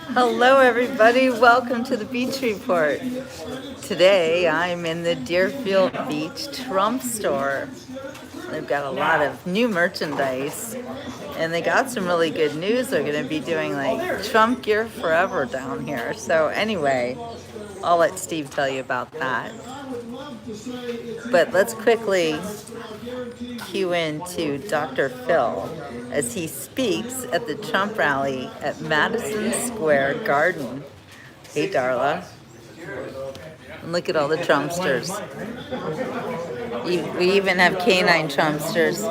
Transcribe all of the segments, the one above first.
Hello everybody, welcome to the Beach Report. Today I'm in the Deerfield Beach Trump store. They've got a lot of new merchandise and they got some really good news. They're going to be doing like Trump gear forever down here. So anyway, I'll let Steve tell you about that. But let's quickly cue in to Dr. Phil as he speaks at the Trump rally at Madison Square Garden. Hey, Darla. And look at all the Trumpsters. We even have canine Trumpsters.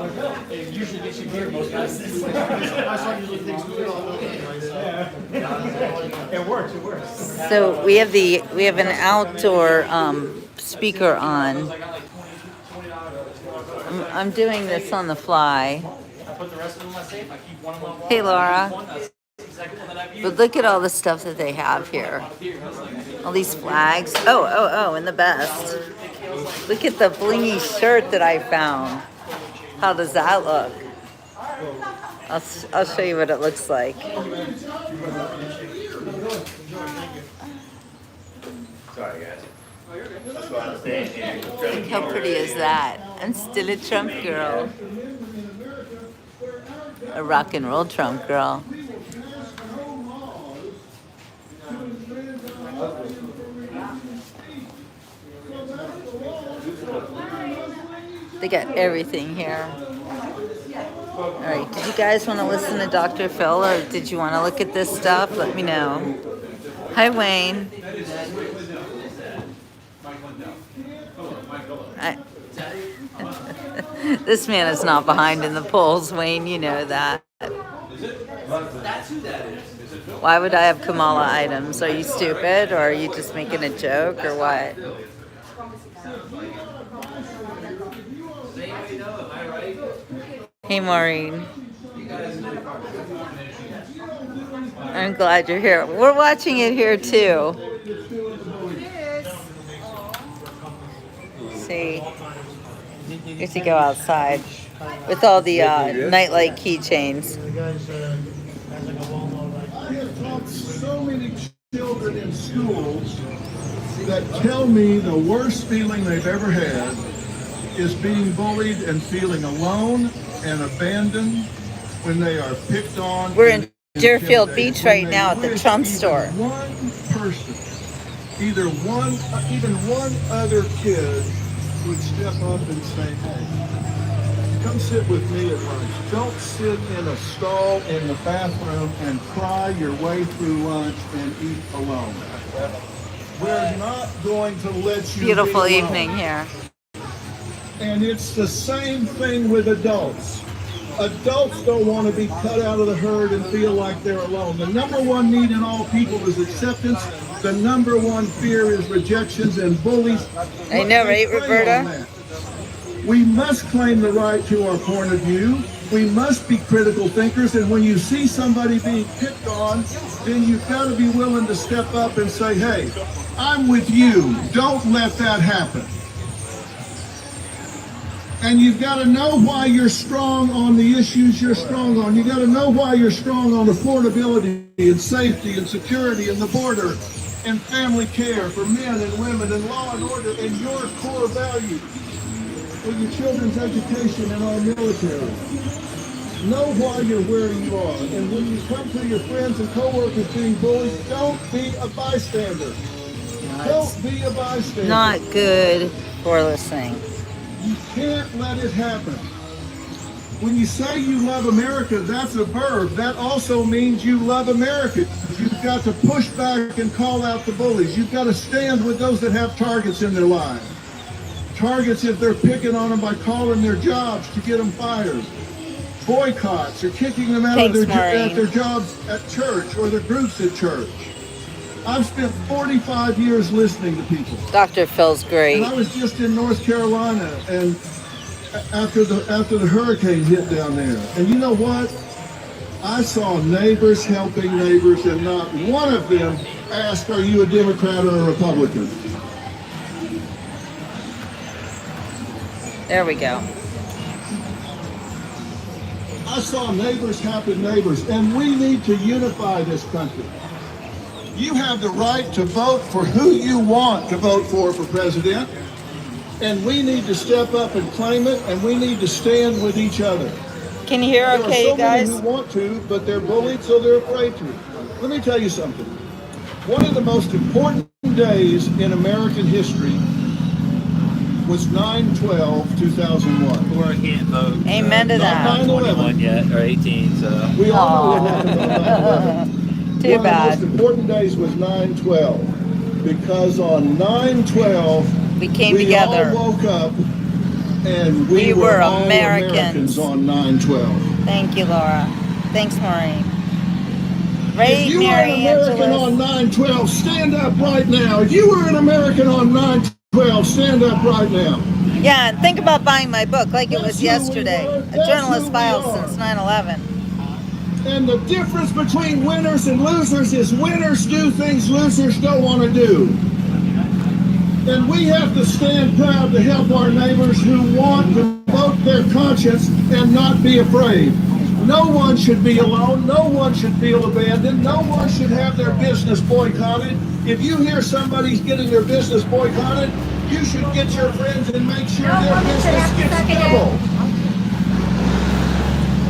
It works. So we have an outdoor speaker on. I'm doing this on the fly. Hey, Laura. But look at all the stuff that they have here. All these flags. Oh, and the best. Look at the blingy shirt that I found. How does that look? I'll show you what it looks like. Sorry, guys. Look how pretty is that? I'm still a Trump girl. A rock and roll Trump girl. They got everything here. All right, did you guys want to listen to Dr. Phil or did you want to look at this stuff? Let me know. Hi, Wayne. This man is not behind in the polls, Wayne, you know that. Why would I have Kamala items? Are you stupid or are you just making a joke or what? Hey, Maureen. I'm glad you're here. We're watching it here too. See, you have to go outside with all the nightlight keychains. I have taught so many children in schools that tell me the worst feeling they've ever had is being bullied and feeling alone and abandoned when they are picked on. We're in Deerfield Beach right now at the Trump store. One person, even one other kid would step up and say, hey, come sit with me at lunch. Don't sit in a stall in the bathroom and cry your way through lunch and eat alone. We're not going to let you Beautiful be alone. evening here. And it's the same thing with adults. Adults don't want to be cut out of the herd and feel like they're alone. The number one need in all people is acceptance. The number one fear is rejections and bullies. I know, right, Roberta? We must claim the right to our point of view. We must be critical thinkers. And when you see somebody being picked on, then you've got to be willing to step up and say, hey, I'm with you. Don't let that happen. And you've got to know why you're strong on the issues you're strong on. You've got to know why you're strong on affordability and safety and security and the border and family care for men and women and law and order and your core values for your children's education and our military. Know why you're where you are. And when you come to your friends and coworkers being bullied, don't be a bystander. Don't be a bystander. Not good for listening. You can't let it happen. When you say you love America, that's a verb. That also means you love America. You've got to push back and call out the bullies. You've got to stand with those that have targets in their lives. Targets if they're picking on them by calling their jobs to get them fired. Boycotts or kicking them out of their jobs at church or their groups at church. I've spent 45 years listening to people. Dr. Phil's great. And I was just in North Carolina and after the hurricane hit down there. And you know what? I saw neighbors helping neighbors and not one of them asked, are you a Democrat or a Republican? There we go. I saw neighbors happen neighbors, and we need to unify this country. You have the right to vote for who you want to vote for president, and we need to step up and claim it, and we need to stand with each other. Can you hear okay, there are so guys? many who want to, but they're bullied, so they're afraid to. Let me tell you something. One of the most important days in American history was 9/12/2001. Or I can't vote. Amen to that. I'm not 21 yet, or 18, so. We all know what happened on 9/11. Too bad. One of the most important days was 9/12, because on 9/12 we came together. all woke up and we were all Americans on 9/12. Thank you, Laura. Thanks, Maureen. Right, If you Mary are an American Angeles. on 9/12, stand up right now. If you were an American on 9/12, stand up right now. Yeah, and think about buying my book like it was That's who we yesterday. are. A That's journalist who we file are. since 9/11. And the difference between winners and losers is winners do things losers don't want to do. And we have to stand proud to help our neighbors who want to vote their conscience and not be afraid. No one should be alone. No one should feel abandoned. No one should have their business boycotted. If you hear somebody's getting their business boycotted, you should get your friends and make sure their business gets doubled.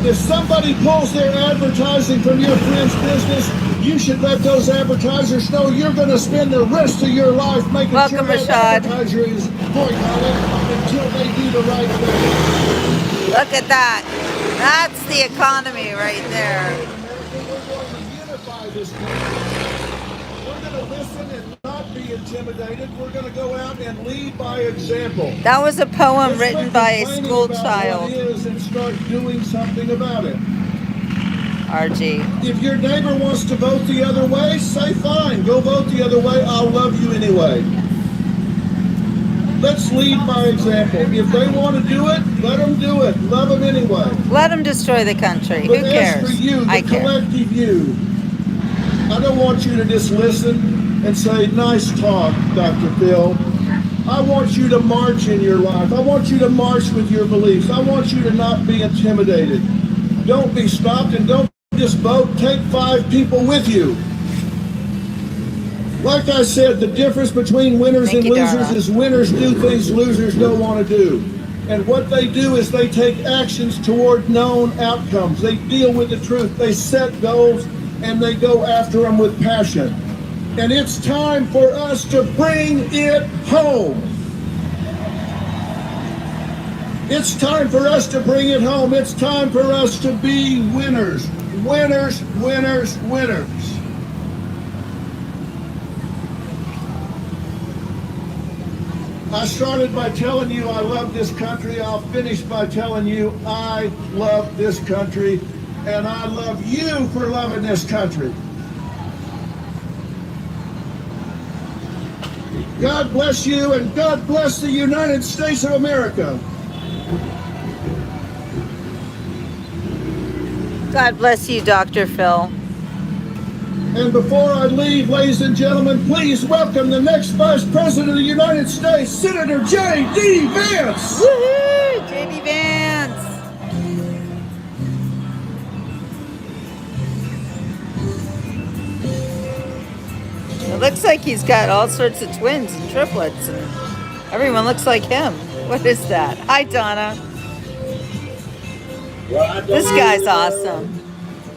If somebody pulls their advertising from your friend's business, you should let those advertisers know you're going to spend the rest of your life making Welcome, sure that Rashad. advertiser is boycotted until they do the right thing. Look at that. That's the economy right there. We're going to unify this country. We're going to listen and not be intimidated. We're going to go out and lead by example. That was a poem Let's written quit by a complaining school about child. what is and start doing something about it. RG. If your neighbor wants to vote the other way, say fine, go vote the other way. I'll love you anyway. Let's lead by example. If they want to do it, let them do it. Love them anyway. Let them destroy the country. But Who as cares? for you, the I care. collective you, I don't want you to just listen and say, nice talk, Dr. Phil. I want you to march in your life. I want you to march with your beliefs. I want you to not be intimidated. Don't be stopped, and don't just vote. Take 5 people with you. Like I said, the difference between winners Thank and you, losers Dara. is winners do things losers don't want to do. And what they do is they take actions toward known outcomes. They deal with the truth. They set goals and they go after them with passion. And it's time for us to bring it home. It's time for us to bring it home. It's time for us to be winners. Winners, winners, winners. I started by telling you I love this country. I'll finish by telling you I love this country, and I love you for loving this country. God bless you, and God bless the United States of America. God bless you, Dr. Phil. And before I leave, ladies and gentlemen, please welcome the next Vice President of the United States, Senator JD Vance. Woohoo! JD Vance. It looks like he's got all sorts of twins and triplets, and everyone looks like him. What is that? Hi, Donna. This guy's awesome.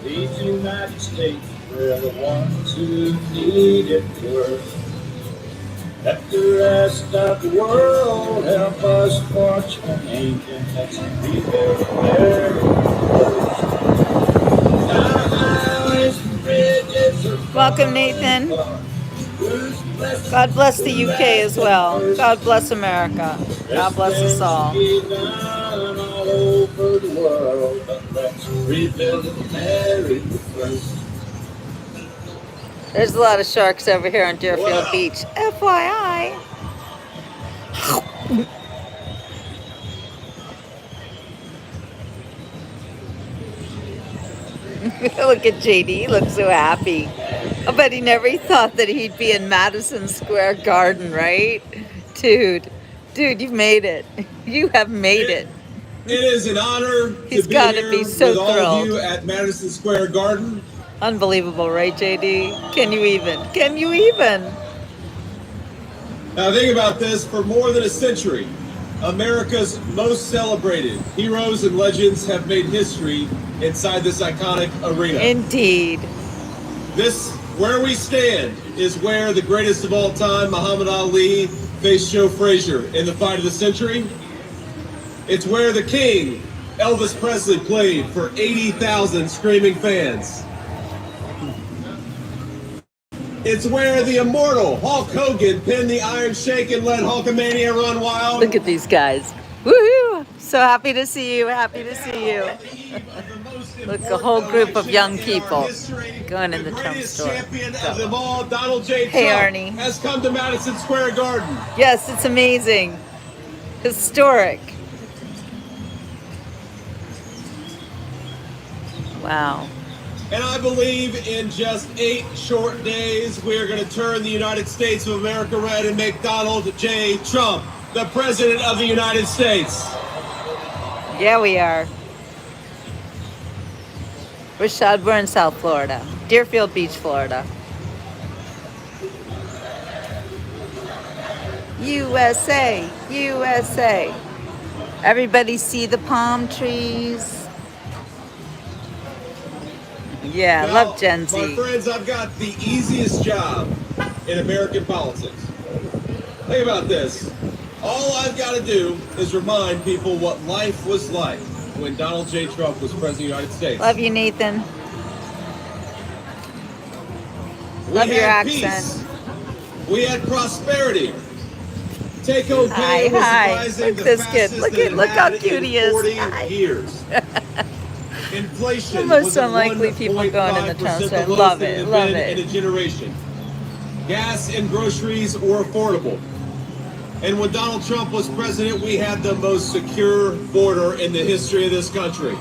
These United States were the ones who needed worse. Let the rest of the world help us for change, and let's rebuild America first. Welcome, Nathan. God bless the UK as well. God bless America. God bless us all. All over the world, but let's rebuild America first. There's a lot of sharks over here on Deerfield Beach. FYI. Look at JD. He looks so happy. I bet he never thought that he'd be in Madison Square Garden, right? Dude, you've made it. You have made it. It is an honor He's to be gotta here be so with all of thrilled. you at Madison Square Garden. Unbelievable, right, JD? Can you even? Can you even? Now think about this, for more than a century, America's most celebrated heroes and legends have made history inside this iconic arena. Indeed. This, where we stand, is where the greatest of all time, Muhammad Ali, faced Joe Frazier in the fight of the century. It's where the king, Elvis Presley, played for 80,000 screaming fans. It's where the immortal Hulk Hogan pinned the Iron Sheik and let Hulkamania run wild. Look at these guys. Woohoo! So happy to see you. Happy to see you. Look, a whole group of young people going in the Trump store. Champion of them all, Donald J. Trump, Hey, Arnie. has come to Madison Square Garden. Yes, it's amazing. Historic. Wow. And I believe in just 8 short days, we are going to turn the United States of America red and make Donald J. Trump the President of the United States. Yeah, we are. Rashad, we're in South Florida. Deerfield Beach, Florida. USA, USA. Everybody see the palm trees? Yeah, Now, love Gen Z. My friends, I've got the easiest job in American politics. Think about this. All I've got to do is remind people what life was like when Donald J. Trump was President of the United States. Love you, Nathan. We Love your had accent. peace. We had prosperity. Take-home Hi, pay was hi. rising Look the this kid. fastest Look that at- it look how had cute in he is. 40 Hi. years. Inflation The most was at unlikely people going in the 1.5%, Trump the store. lowest Love it it, had love been it. in a generation. Gas and groceries were affordable. And when Donald Trump was president, we had the most secure border in the history of this country.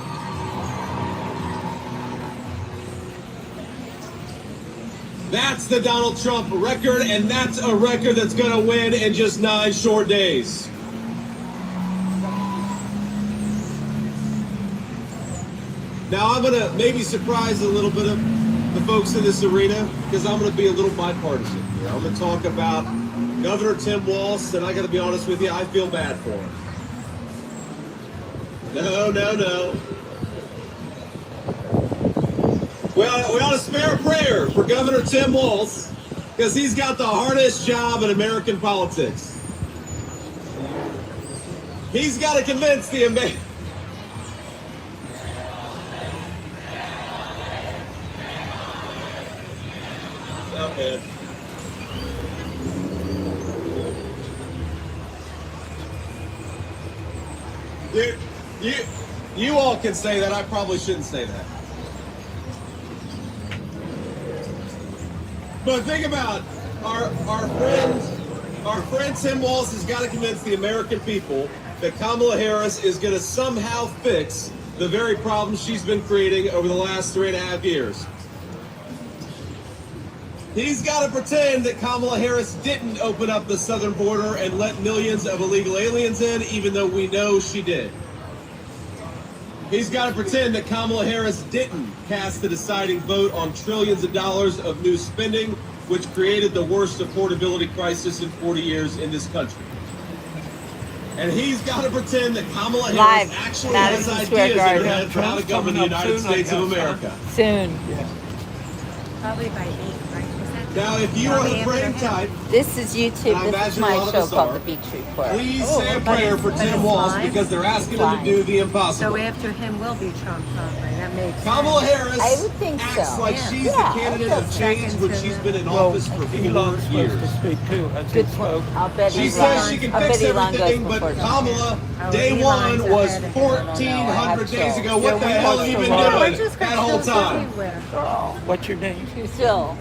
That's the Donald Trump record, and that's a record that's going to win in just 9 short days. Now, I'm going to maybe surprise a little bit of the folks in this arena, because I'm going to be a little bipartisan here. I'm going to talk about Governor Tim Walz, and I got to be honest with you, I feel bad for him. No. Well, we ought to spare a prayer for Governor Tim Walz, because he's got the hardest job in American politics. He's got to convince the American... Okay. Dude, you all can say that. I probably shouldn't say that. But think about our friend Tim Walz has got to convince the American people that Kamala Harris is going to somehow fix the very problems she's been creating over the last 3.5 years. He's got to pretend that Kamala Harris didn't open up the southern border and let millions of illegal aliens in, even though we know she did. He's got to pretend that Kamala Harris didn't cast the deciding vote on trillions of dollars of new spending, which created the worst affordability crisis in 40 years in this country. And he's got to pretend that Kamala Harris actually has Madison Square ideas in her Garden. head for how to govern the United States of America. Soon. Probably by 8, right? Now, if you are the brain type, This is YouTube. I This is imagine a my lot of show us called are. The Beach Report. please say a prayer for Tim Walz, because they're asking him to do the impossible. So after him will be Trump, probably. That makes Kamala sense. Harris I would think acts so. like Yeah. she's Yeah, the candidate I of think change so. when she's been in Well, office for 4 Elon's supposed years. to speak too. That's Good his point. vote. I'll bet She Elon- says she can I'll bet fix Elon goes everything, but before Trump. Kamala, Oh, day Elon's one was ahead. 1,400 days trolls. ago. What the Yeah, hell we have you watch been a lot. We're doing just that got whole shows time? everywhere. What's your name? Still.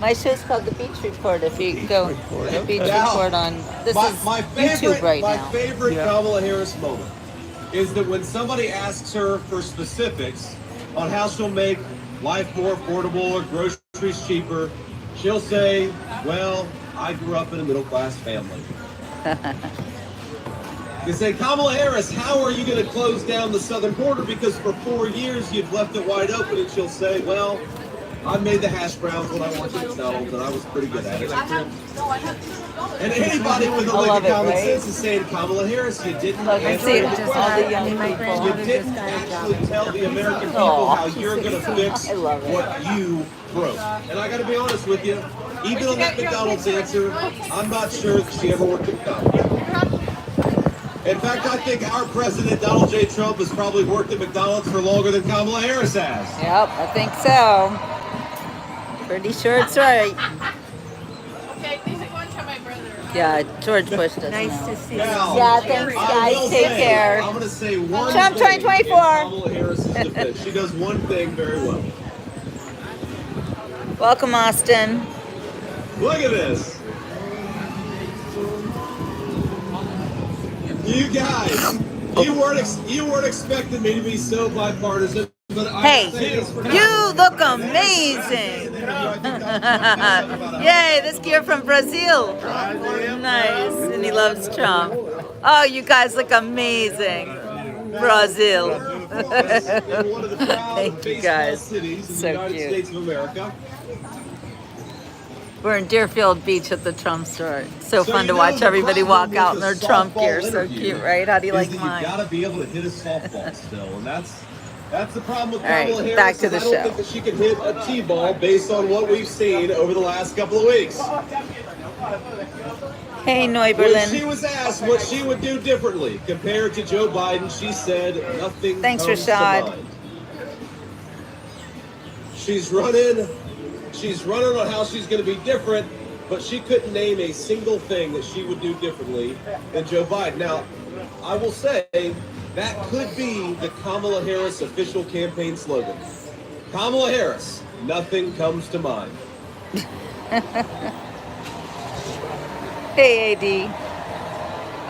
My show's called The Beach Report. If you go Report, The Beach Now, Report on this is my YouTube right my now. favorite Yeah. Kamala Harris moment is that when somebody asks her for specifics on how she'll make life more affordable or groceries cheaper, she'll say, well, I grew up in a middle-class family. You say, Kamala Harris, how are you going to close down the southern border? Because for 4 years you've left it wide open, and she'll say, well, I made the hash browns when I went to McDonald's, and I was pretty good at it. And anybody with a lick of common sense is saying, Kamala Harris, you didn't answer the question. You didn't actually tell the American people how you're going to fix what you broke. And I got to be honest with you, even on that McDonald's answer, I'm not sure that she ever worked at McDonald's. In fact, I think our president, Donald J. Trump, has probably worked at McDonald's for longer than Kamala Harris has. Yep, I think so. Pretty sure it's right. Okay, please go and tell my brother. Yeah, George Bush doesn't Nice know. to see you. Now, Yeah, thanks, I guys. will Take say, care. I'm going to say one Trump thing 2024. in Kamala Harris's defense. She does one thing very well. Welcome, Austin. Look at this. You guys, you weren't expecting me to be so bipartisan, but Hey, I say this for you look amazing. Yay, this gear from Brazil. Nice, and he loves Trump. Oh, you guys look amazing. Brazil. in one of the proud Thank you, baseball guys. cities in So the United cute. States of America. We're in Deerfield Beach at the Trump store. So So fun you to know watch the everybody problem walk out in with their a Trump softball gear. So interview cute, right? How do you is like that mine? You got to be able to hit a softball still, and that's the problem with All right, Kamala Harris. back to the is I don't show. think that she can hit a T-ball based on what we've seen over the last couple of weeks. Hey, When she Neuberlin. was asked what she would do differently compared to Joe Biden, she said nothing Thanks, comes Rashad. to mind. She's running on how she's going to be different, but she couldn't name a single thing that she would do differently than Joe Biden. Now, I will say that could be the Kamala Harris official campaign slogan. Kamala Harris, nothing comes to mind. Hey, AD.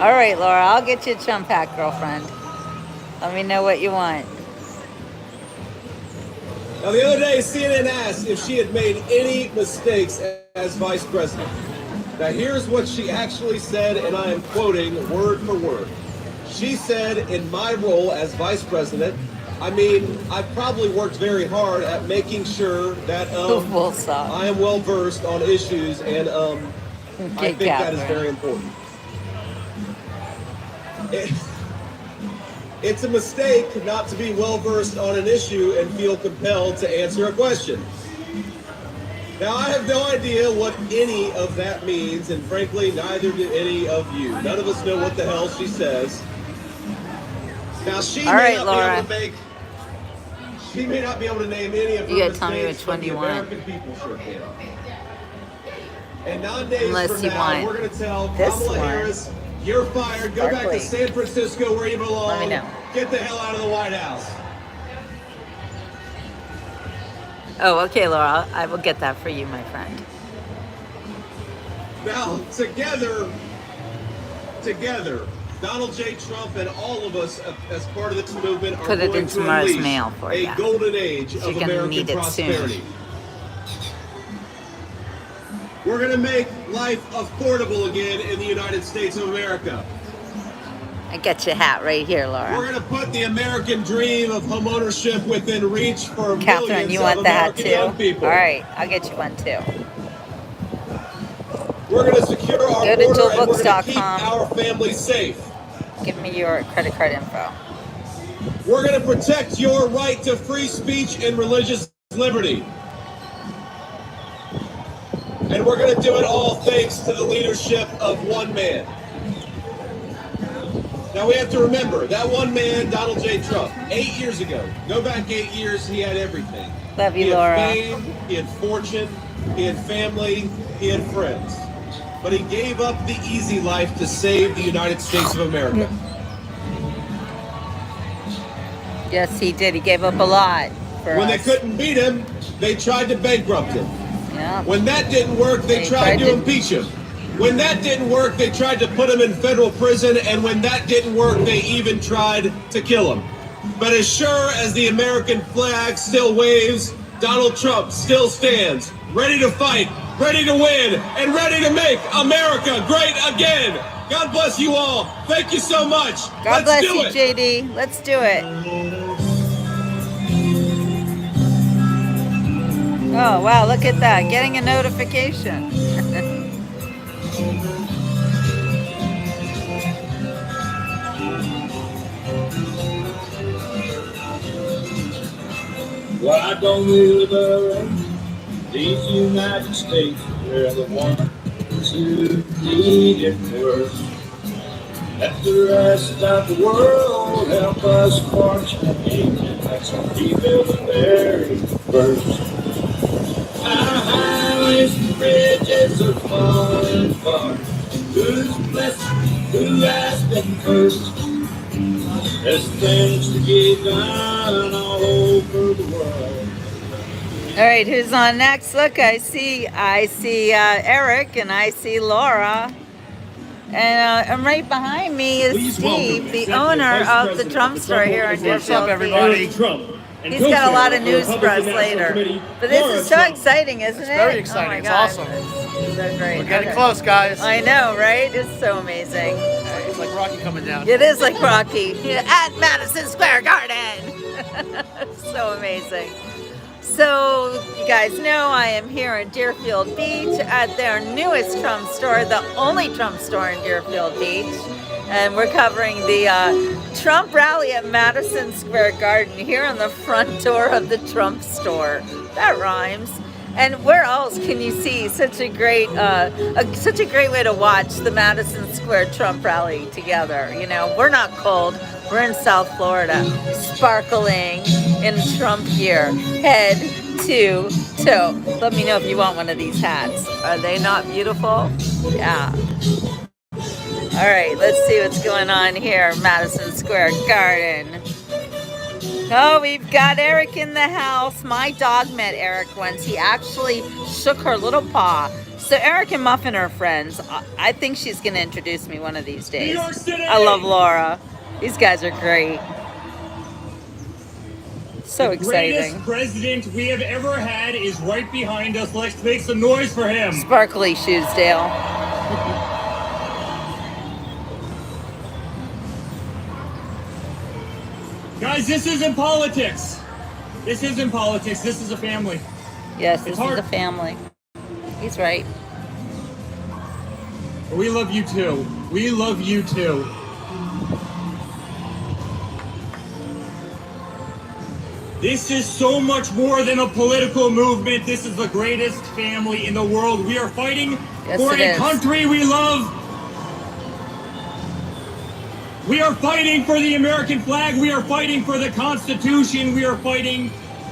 All right, Laura, I'll get you a Trump hat, girlfriend. Let me know what you want. Now, the other day, CNN asked if she had made any mistakes as vice president. Now, here's what she actually said, and I am quoting word for word. She said, in my role as vice president, I mean, I probably worked very hard at making sure that We'll stop. I am well versed on issues, and I Okay, think that is Catherine. very important. It's a mistake not to be well versed on an issue and feel compelled to answer a question. Now, I have no idea what any of that means, and frankly, neither do any of you. None of us know what the hell she says. Now, she All may right, not Laura. be able to make. She may not be able to name any of her You gotta tell me mistakes, which one but you the want. American people sure can. And 9 days Unless from you now, want we're going to tell this Kamala one. Harris, you're fired. Go back Barkley. to San Francisco where you belong. Let me know. Get the hell out of the White House. Oh, okay, Laura. I will get that for you, my friend. Now, together, Donald J. Trump and all of us as part of this movement are Put it going in to tomorrow's unleash mail for a ya. golden age So of you're gonna American need it soon. prosperity. We're going to make life affordable again in the United States of America. I got your hat right here, We're Laura. going to put the American dream of homeownership within reach for Catherine, millions you of want the hat American too? young people. All right, I'll get you one too. We're going to secure our Go to border and we're going to keep dualbooks.com. our families safe. Give me your credit card info. We're going to protect your right to free speech and religious liberty. And we're going to do it all thanks to the leadership of one man. Now, we have to remember, that one man, Donald J. Trump, 8 years ago, go back 8 years, he had everything. Love you, He had Laura. fame, he had fortune, he had family, he had friends. But he gave up the easy life to save the United States of America. Yes, he did. He gave up a lot for When they us. couldn't beat him, they tried to bankrupt him. Yeah. When that didn't work, they tried to impeach him. When that didn't work, they tried to put him in federal prison, and when that didn't work, they even tried to kill him. But as sure as the American flag still waves, Donald Trump still stands, ready to fight, ready to win, and ready to make America great again. God bless you all. Thank you so much. God Let's bless do you, it. JD. Let's do it. Oh, wow, look at that. Getting a notification. Why don't we love these United States? We're the ones who need it worst. Let the rest of the world help us march and let's rebuild the very first. Our highways and bridges are falling apart. Who's blessed? Who has been cursed? There's things to get done all over the world. All right, who's on next? Look, I see Eric and I see Laura. And right behind me is Steve, the owner of the Trump store here in What's up, Deerfield. everybody? He's got a lot of news for us later. But this is so exciting, isn't it? very exciting. Oh my It's God. awesome. It's so great. We're getting Okay. close, guys. I know, right? It's so amazing. It's like Rocky coming down. It is like Rocky at Madison Square Garden. So amazing. So you guys know I am here in Deerfield Beach at their newest Trump store, the only Trump store in Deerfield Beach. And we're covering the Trump rally at Madison Square Garden here on the front door of the Trump store. That rhymes. And where else can you see such a great way to watch the Madison Square Trump rally together? You know, we're not cold. We're in South Florida, sparkling in Trump gear, head to toe. Let me know if you want one of these hats. Are they not beautiful? Yeah. All right, let's see what's going on here, Madison Square Garden. Oh, we've got Eric in the house. My dog met Eric once. He actually shook her little paw. So Eric and Muffin are friends. I think she's going to introduce me one of these days. I love Laura. These guys are great. So exciting. The greatest president we have ever had is right behind us. Let's make some noise for him. Sparkly shoes, Dale. Guys, this isn't politics. This isn't politics. This is a family. Yes, this It's is hard. a family. He's right. We love you too. We love you too. This is so much more than a political movement. This is the greatest family in the world. We are fighting Yes, for it a is. country we love. We are fighting for the American flag. We are fighting for the Constitution. We are fighting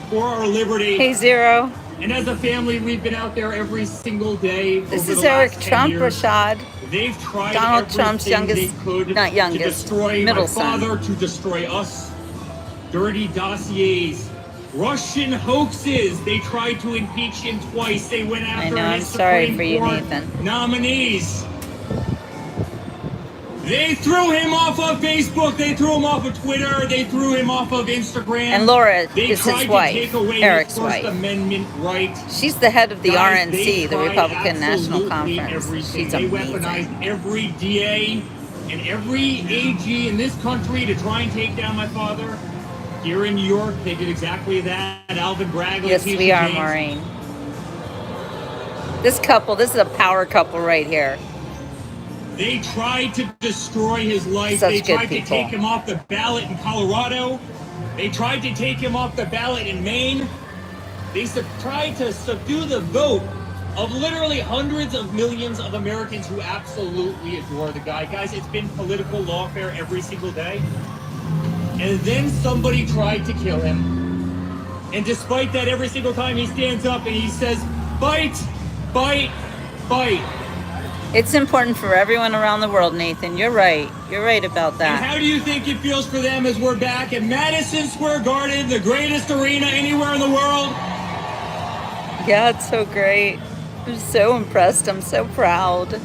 for our liberty. Hey, Zero. And as a family, we've been out there every single day. This over is the Eric last 10 Trump, years. Rashad. They've tried Donald everything Trump's youngest, they could not youngest, to destroy middle my son. father, to destroy us. Dirty dossiers, Russian hoaxes. They tried to impeach him twice. They went after know, I'm his sorry Supreme for you, Court Nathan. nominees. They threw him off of Facebook. They threw him off of Twitter. They threw him off of Instagram. And Laura They is tried his to wife, take away Eric's his First wife. Amendment right. She's the head of the Guys, RNC, they the tried Republican National absolutely Conference. everything. She's They amazing. weaponized every DA and every AG in this country to try and take down my father. Here in New York, they did exactly that. Alvin Bragg. Yes, we are, Maureen. This is a power couple right here. They tried to destroy his life. Such They good tried to people. take him off the ballot in Colorado. They tried to take him off the ballot in Maine. They tried to subdue the vote of literally hundreds of millions of Americans who absolutely adore the guy. Guys, it's been political lawfare every single day. And then somebody tried to kill him. And despite that, every single time he stands up and he says, "Bite, bite, bite." It's important for everyone around the world, Nathan. You're right. You're right about And that. how do you think it feels for them as we're back at Madison Square Garden, the greatest arena anywhere in the world? Yeah, it's so great. I'm so impressed. I'm so proud.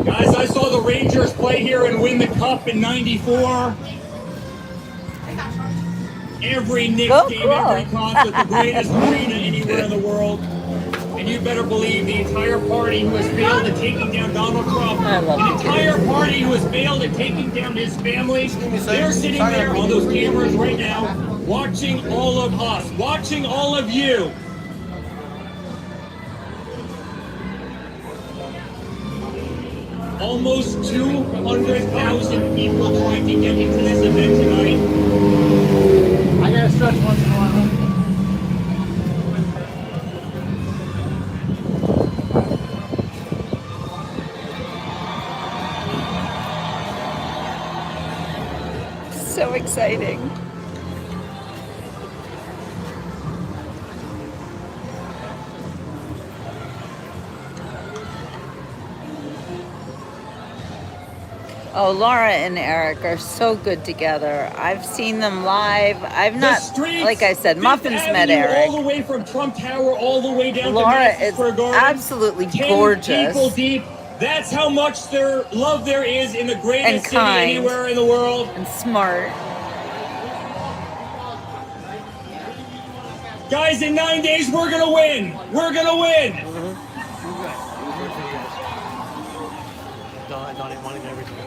Guys, I saw the Rangers play here and win the cup in '94. Every Knicks Go game, cool. every concert, the greatest arena anywhere in the world. And you better believe the entire party who has failed at taking down Donald Trump, I love the it. entire party who has failed at taking down his family, they're sitting there on those cameras right now, watching all of us, watching all of you. Almost 200,000 people trying to get into this event tonight. I gotta stretch once in a while. So exciting. Oh, Lara and Eric are so good together. I've seen them live. I've not, like I said, Muffins met Eric. All the way from Trump Tower, all the way down Laura to Madison is Square Garden, absolutely 10 gorgeous. people deep. That's how much their love there is in the And greatest city kind. anywhere in the world. And smart. Guys, in 9 days, we're gonna win. We're gonna win. Don't even want to get everything.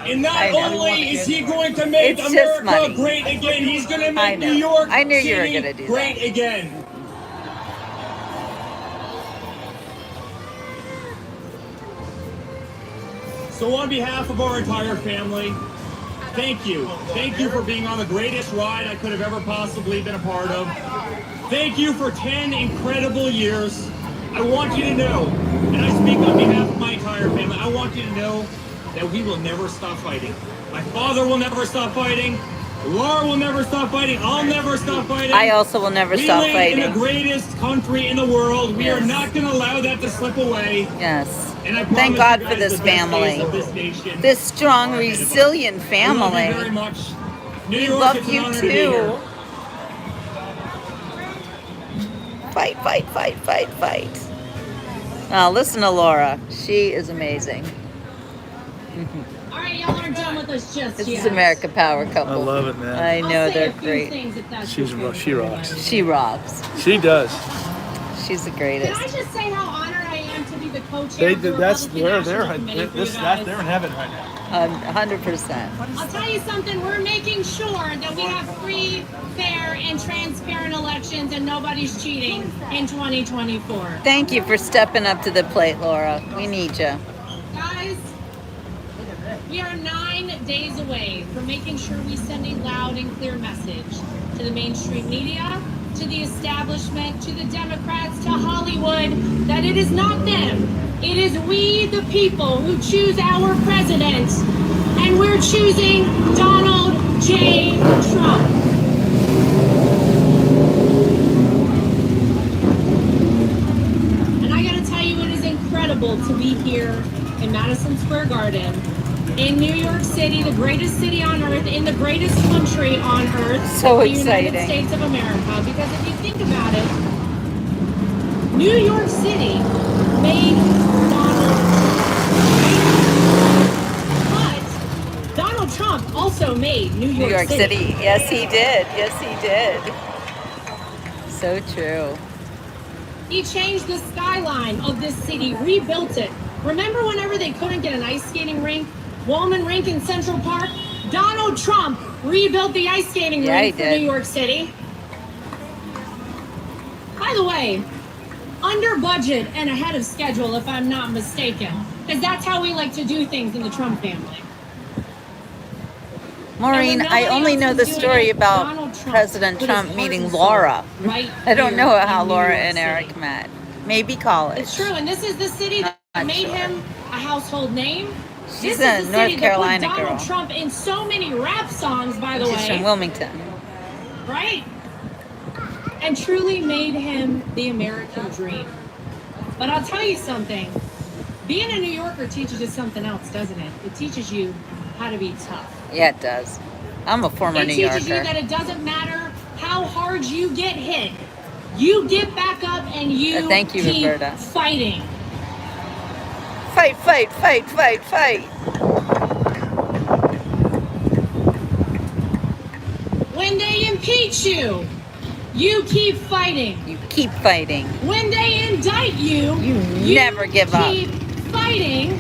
And not I know. only is he going to make It's just America money. great again, he's going to I make know. New York I knew you were City gonna do great that. again. So on behalf of our entire family, thank you. Thank you for being on the greatest ride I could have ever possibly been a part of. Thank you for 10 incredible years. I want you to know, and I speak on behalf of my entire family, I want you to know that we will never stop fighting. My father will never stop fighting. Laura will never stop fighting. I'll never stop fighting. I also will never stop We live fighting. in the greatest country in the world. We are Yes. not going to allow that to slip away. Yes. And I Thank promise God you for guys this the best family. days of this nation This strong, are ahead of us. resilient We love you very family. much. New We York, love it's an you honor to be here. too. Fight, fight, fight, fight, fight. Now listen to Laura. She is amazing. All right, y'all aren't done with us just This yet. is America Power couple. I love it, man. I know I'll say they're a few great. things if that's She's okay she with rocks. everybody. She rocks. She does. She's the Can greatest. I just say how honored I am to be the co-chair They of the that's Republican they're National Committee for you this guys. they're in heaven right now. 100%. I'll tell you something, we're making sure that we have free, fair, and transparent elections and nobody's cheating in 2024. Thank you for stepping up to the plate, Laura. We need you. Guys, we are 9 days away from making sure we send a loud and clear message to the mainstream media, to the establishment, to the Democrats, to Hollywood, that it is not them. It is we, the people, who choose our president. And we're choosing Donald J. Trump. And I gotta tell you, it is incredible to be here in Madison Square Garden, in New York City, the greatest city on earth, in the greatest country on earth, So the exciting. United States of America. Because if you think about it, New York City made Donald Trump. But Donald Trump also made New New York, York City. Yes, he did. Yes, he did. So true. He changed the skyline of this city, rebuilt it. Remember whenever they couldn't get an ice skating rink, Woolman Rink in Central Park? Donald Trump rebuilt the ice skating Yeah, rink he for did. New York City. By the way, under budget and ahead of schedule, if I'm not mistaken, because that's how we like to do things in the Trump family. Maureen, And when I nobody only else know was the doing story it, about Donald Trump President put his Trump heart meeting and soul Laura. right I don't here know how in New Laura York and City. Eric met. Maybe college. It's true, and this is the city that Not made sure. him a household name. She's This a is the North city Carolina that put girl. Donald Trump in so many rap songs, by the She's way, from Wilmington. right? And truly made him the American dream. But I'll tell you something. Being a New Yorker teaches you something else, doesn't it? It teaches you how to be tough. Yeah, it does. I'm a former It New teaches you Yorker. that it doesn't matter how hard you get hit. You get back up and you Thank you, keep Roberta. fighting. Fight, fight, fight, fight, fight. When they impeach you, you keep fighting. You keep fighting. When they indict you, You never give up. keep fighting.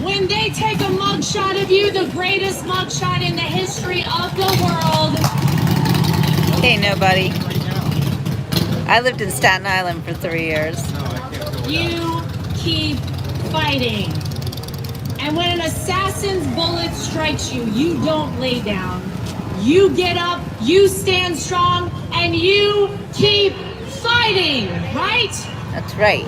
When they take a mugshot of you, the greatest mugshot in the history of the world. Hey, nobody. I lived in Staten Island for 3 years. You keep fighting. And when an assassin's bullet strikes you, you don't lay down. You get up, you stand strong, and you keep fighting, right? That's right.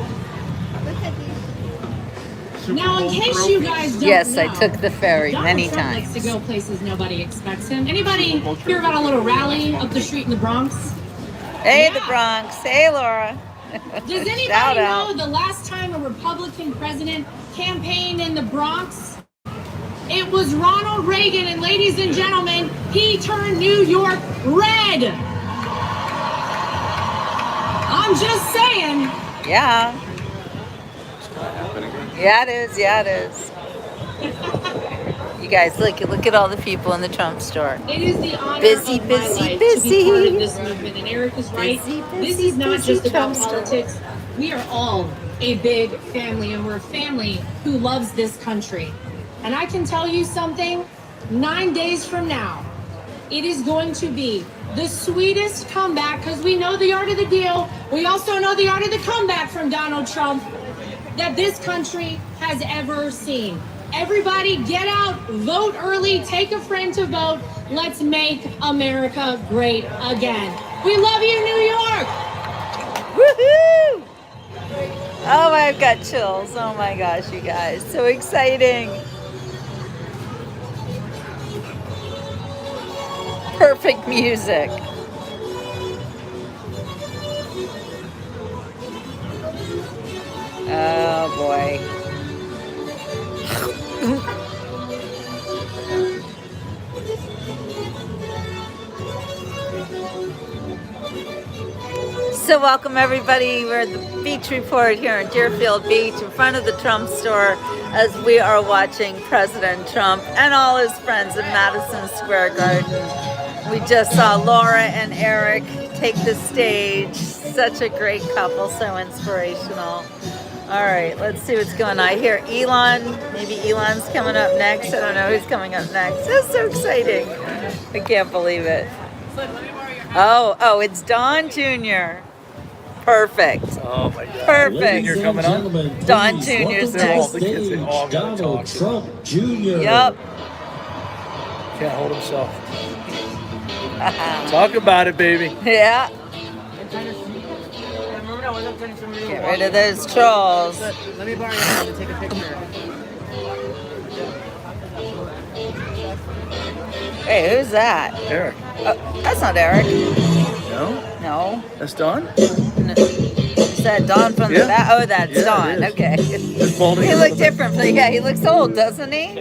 Now, in case you guys don't Yes, know, I took the ferry Donald many Trump times. likes to go places nobody expects him. Anybody hear about a little rally up the street in the Bronx? Hey, Yeah. the Bronx. Hey, Laura. Does anybody Shout know out. the last time a Republican president campaigned in the Bronx? It was Ronald Reagan, and ladies and gentlemen, he turned New York red. I'm just saying. Yeah. Yeah, it is. Yeah, it is. You guys, look at all the people in the Trump store. It is the honor Busy, of my busy, life busy. to be part of this movement. And Eric is right. Busy, This busy, is not busy just about Trump store. politics. We are all a big family, and we're a family who loves this country. And I can tell you something, 9 days from now, it is going to be the sweetest comeback, because we know the art of the deal. We also know the art of the comeback from Donald Trump that this country has ever seen. Everybody get out, vote early, take a friend to vote. Let's make America great again. We love you, New York. Woohoo! Oh, I've got chills. Oh my gosh, you guys. So exciting. Perfect music. Oh boy. So welcome everybody. We're at the Beach Report here in Deerfield Beach in front of the Trump store as we are watching President Trump and all his friends in Madison Square Garden. We just saw Lara and Eric take the stage. Such a great couple, so inspirational. All right, let's see what's going on. I hear Elon. Maybe Elon's coming up next. I don't know who's coming up next. It's so exciting. I can't believe it. Oh, it's Don Jr. Perfect. Oh my God. Perfect. You're coming on? Don Jr.'s next. The kids, they all gotta talk. Trump Jr. Yep. Can't hold himself. Talk about it, baby. Yeah. Get rid of those trolls. Let me borrow your phone to take a picture. Hey, who's that? Eric. Oh, that's not Eric. No? No. That's Don? Is that Don from the Yeah. back? Oh, that's Yeah, Don. it is. Okay. Just balding He a looks little bit. different. Yeah, he looks old, doesn't he?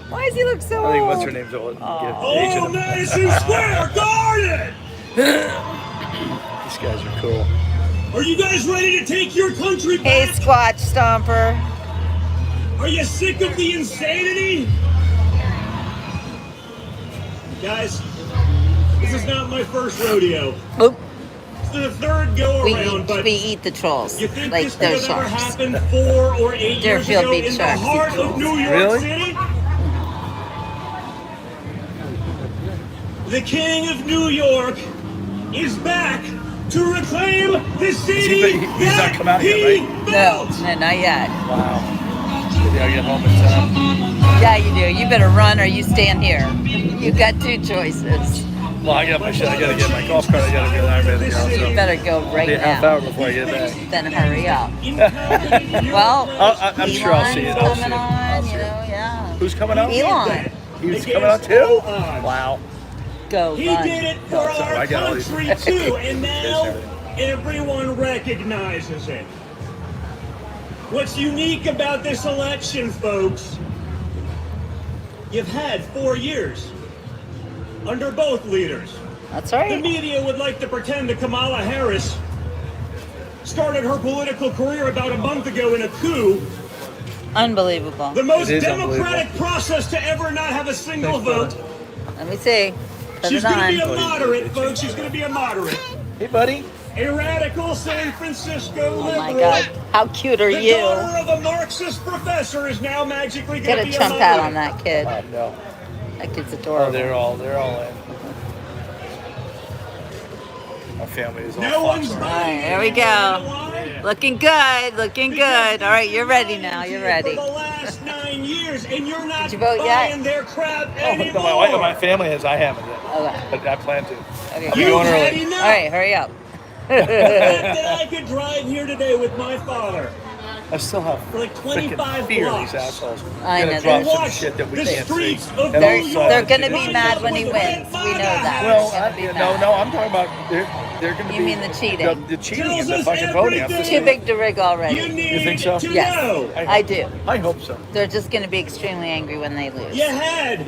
Why does he look so old? I think what's her name's old. Oh, Madison Square Garden! These guys are cool. Are you guys ready to take your country Hey, back? Squatch Stomper. Are you sick of the insanity? Guys, this is not my first rodeo. Oop. It's the third go We around, but we eat the trolls you think like this could those have ever sharks. happened 4 or 8 years Deerfield ago Beach in the sharks eat heart of trolls. New York Really? City? The King of New York is back to reclaim the city He's not that come out yet, he right? No, built. no, not yet. Wow. Maybe I'll get home in time. Yeah, you do. You better run or you stand here. You've got two choices. Well, I got my shit. I gotta get my golf cart. I gotta get everything else. You So better go right be a half now. hour before I get back. Then hurry up. Well, I'm sure I'll see it. I'll see coming it. on, I'll see you it. know, yeah. Who's coming out? Elon, He's coming out too? Wow. go He run. did it for Oh, sorry, our I got all these- country too, and now everyone recognizes it. What's unique about this election, folks, you've had 4 years under both leaders. That's The right. media would like to pretend that Kamala Harris started her political career about a month ago in a coup, Unbelievable. the most It is democratic unbelievable. process to ever not have a single Thanks, brother. vote. Let me see. Put She's it going to be a on. moderate, folks. She's going to be a moderate. Hey, buddy. A radical San Francisco liberal. Oh my God. How cute are The you? daughter of a Marxist professor is now magically going Get to a be Trump a hat moderate. on that kid. No. That kid's Oh, adorable. they're all in. My family is all No one's Fox. All right, there we go. Looking good, looking good. All right, you're ready now. You're ready. For the last 9 years, and you're not Did you vote yet? buying their crap Oh, anymore. no, my wife and my family has. I haven't yet. Okay. But I plan to. Okay. I'll be You've going had early. enough. All right, hurry up. The fact that I could drive here today with my father I still have for like freaking 25 fear blocks. these assholes. I Gonna know. drop And some watch shit that we the can't streets see. of And They're, New all York. they're sudden, gonna be Lined mad up when he with wins. red We know MAGA that. Well, They're gonna be mad. no, I'm talking about they're going to be. You mean the cheating? The cheating Tells and the us fucking voting. everything. Too big to rig You already. need think so? to Yes. know. I do. I hope so. They're just gonna be extremely angry when they lose. You had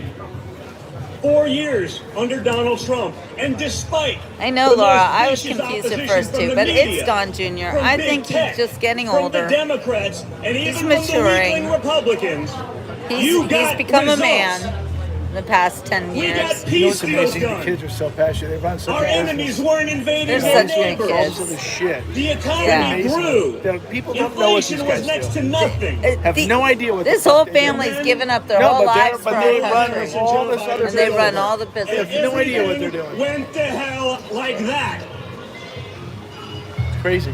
4 years under Donald Trump, and despite I know, the Laura. most I was vicious confused at opposition first from too, the but media, it's Don Jr. from I big think tech, he's just getting from older. the Democrats, and even from maturing. the weakling Republicans. He's You got become results. a man in the past 10 We got years. You know peace what's deals amazing? The done. kids are so passionate. They run such Our a enemies business. weren't invading They're our such good neighbors. kids. Most of the shit. The economy Yeah. Amazing. grew. The people don't know what these Inflation was guys next do. to nothing. Have no idea what This the fuck whole they do. family's given up their No, whole but they're- lives but for they our run country. all this other And they business. run all the They business. have no idea what they're Everything doing. Went to hell like that. It's crazy.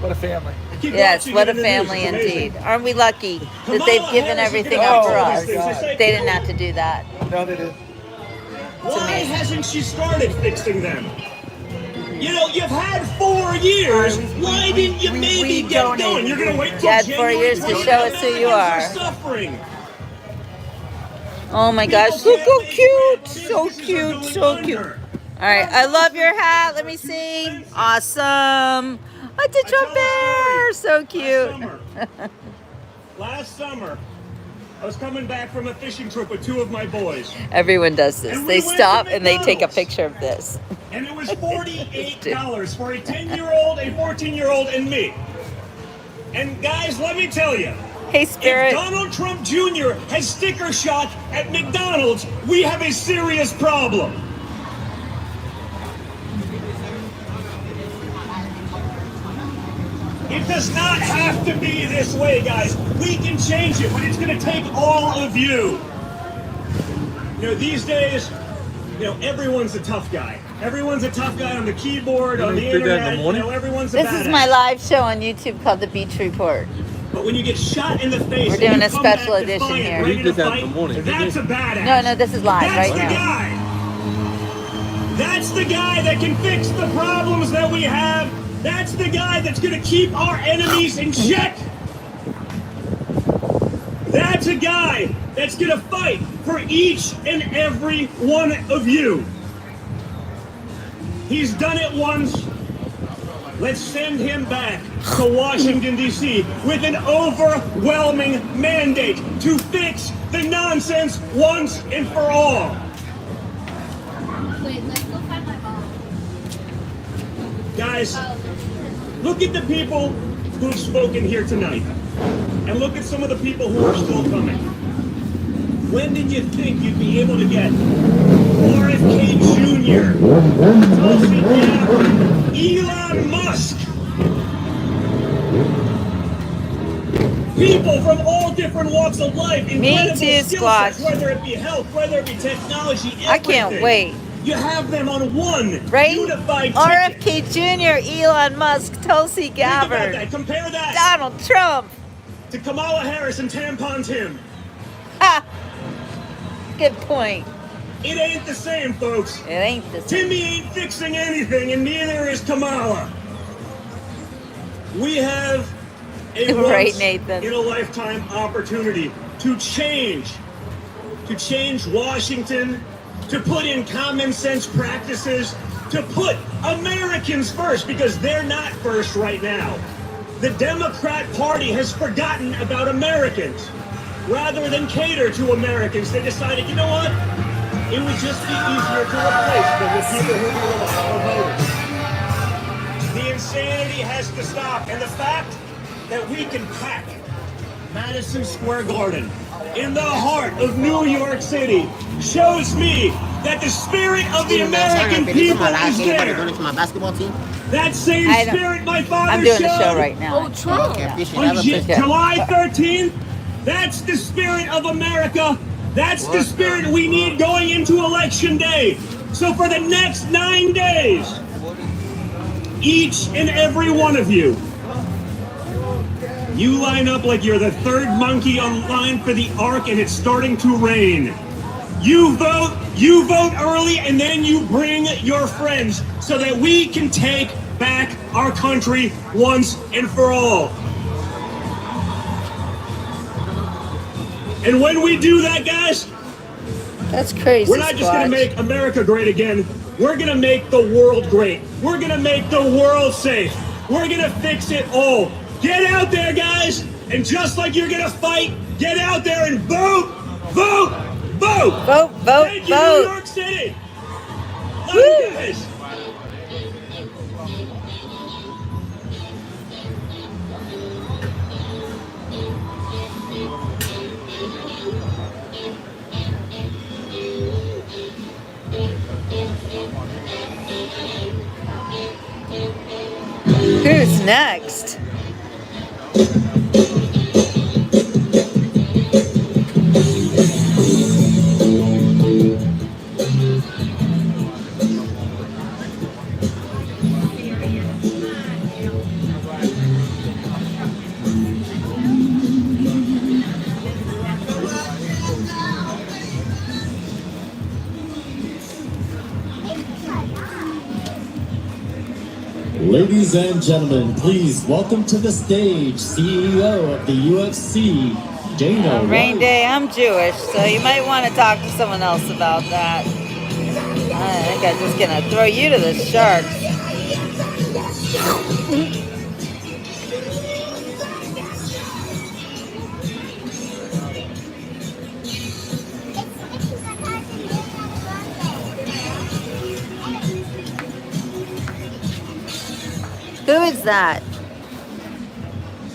What a family. Keep Yes, watching what it a in the news. family It's amazing. indeed. Aren't we lucky that Kamala they've given Harris is everything gonna up fix for all us? these things. They say, They didn't have to do that. No, they did. Why amazing. hasn't she started fixing them? You know, you've had 4 years. Why didn't you maybe get going? You're gonna wait till You had 4 January years to 20th? show us who you Americans are. Suffering. Oh my gosh, look how cute! So cute, so cute. All right, I love your hat. Let me see. Awesome. What's a Trump bear? So cute. Last summer, I was coming back from a fishing trip with 2 of my boys, Everyone does this. And They we went stop to and they take a McDonald's. picture of this. and it was $48 for a 10-year-old, a 14-year-old, and me. And guys, let me tell you, Hey, if Spirit. Donald Trump Jr. has sticker shock at McDonald's, we have a serious problem. It does not have to be this way, guys. We can change it, but it's going to take all of you. You know, these days, you know, everyone's a tough guy. Everyone's a tough guy on the keyboard, on the did that in the internet. morning? You know, everyone's a This badass. is my live show on YouTube called The Beach Report. But when you get shot in the face, We're and doing you a come special back edition defiant, here. ready He to did that in fight, the morning. That's a badass. No, this is live That's right the now. guy. That's the guy that can fix the problems that we have. That's the guy that's going to keep our enemies in check. That's a guy that's going to fight for each and every one of you. He's done it once. Let's send him back to Washington, D.C. with an overwhelming mandate to fix the nonsense once and for all. Wait, let's go find my mom. Guys, look at the people who've spoken here tonight. And look at some of the people who are still coming. When did you think you'd be able to get RFK Jr., Tulsi Gabbard, Elon Musk? People from all different walks of life, incredible too, skill Squash. sets, whether it be health, whether it be technology, everything. I can't wait. You have them on one Right? unified ticket. RFK Jr., Elon Musk, Tulsi Think about Gabbard, that. Compare that Donald Trump. to Kamala Harris and Tampon Tim. Ha! Good point. It ain't the same, folks. It ain't the same. Timmy ain't fixing anything, and neither is Kamala. We have a Right, once Nathan. in a lifetime opportunity to change Washington, to put in common sense practices, to put Americans first, because they're not first right now. The Democrat Party has forgotten about Americans. Rather than cater to Americans, they decided, you know what? It would just be easier to replace them with people who will allow voters. The insanity has to stop, and the fact that we can pack Madison Square Garden in the heart of New York City shows me that the spirit of the American people is there. Donate to my basketball team. That same I don't- spirit my father I'm doing showed a show right now. Oh, Trump. Okay, appreciate on it. July 13th. That's the spirit of America. That's the spirit we need going into Election Day. So for the next 9 days, each and every one of you, you line up like you're the third monkey on line for the ark and it's starting to rain. You vote early, and then you bring your friends so that we can take back our country once and for all. And when we do that, guys, That's crazy. we're not just going to make America great again. We're going to make the world great. We're going to make the world safe. We're going to fix it all. Get out there, guys. And just like you're going to fight, get out there and vote, vote, vote. Vote, vote, Thank you, vote. New York City. Love you guys. Who's next? Ladies and gentlemen, please welcome to the stage CEO of the UFC, Dana Rain White. Day, I'm Jewish, so you might want to talk to someone else about that. I think I'm just going to throw you to the sharks. Who is that?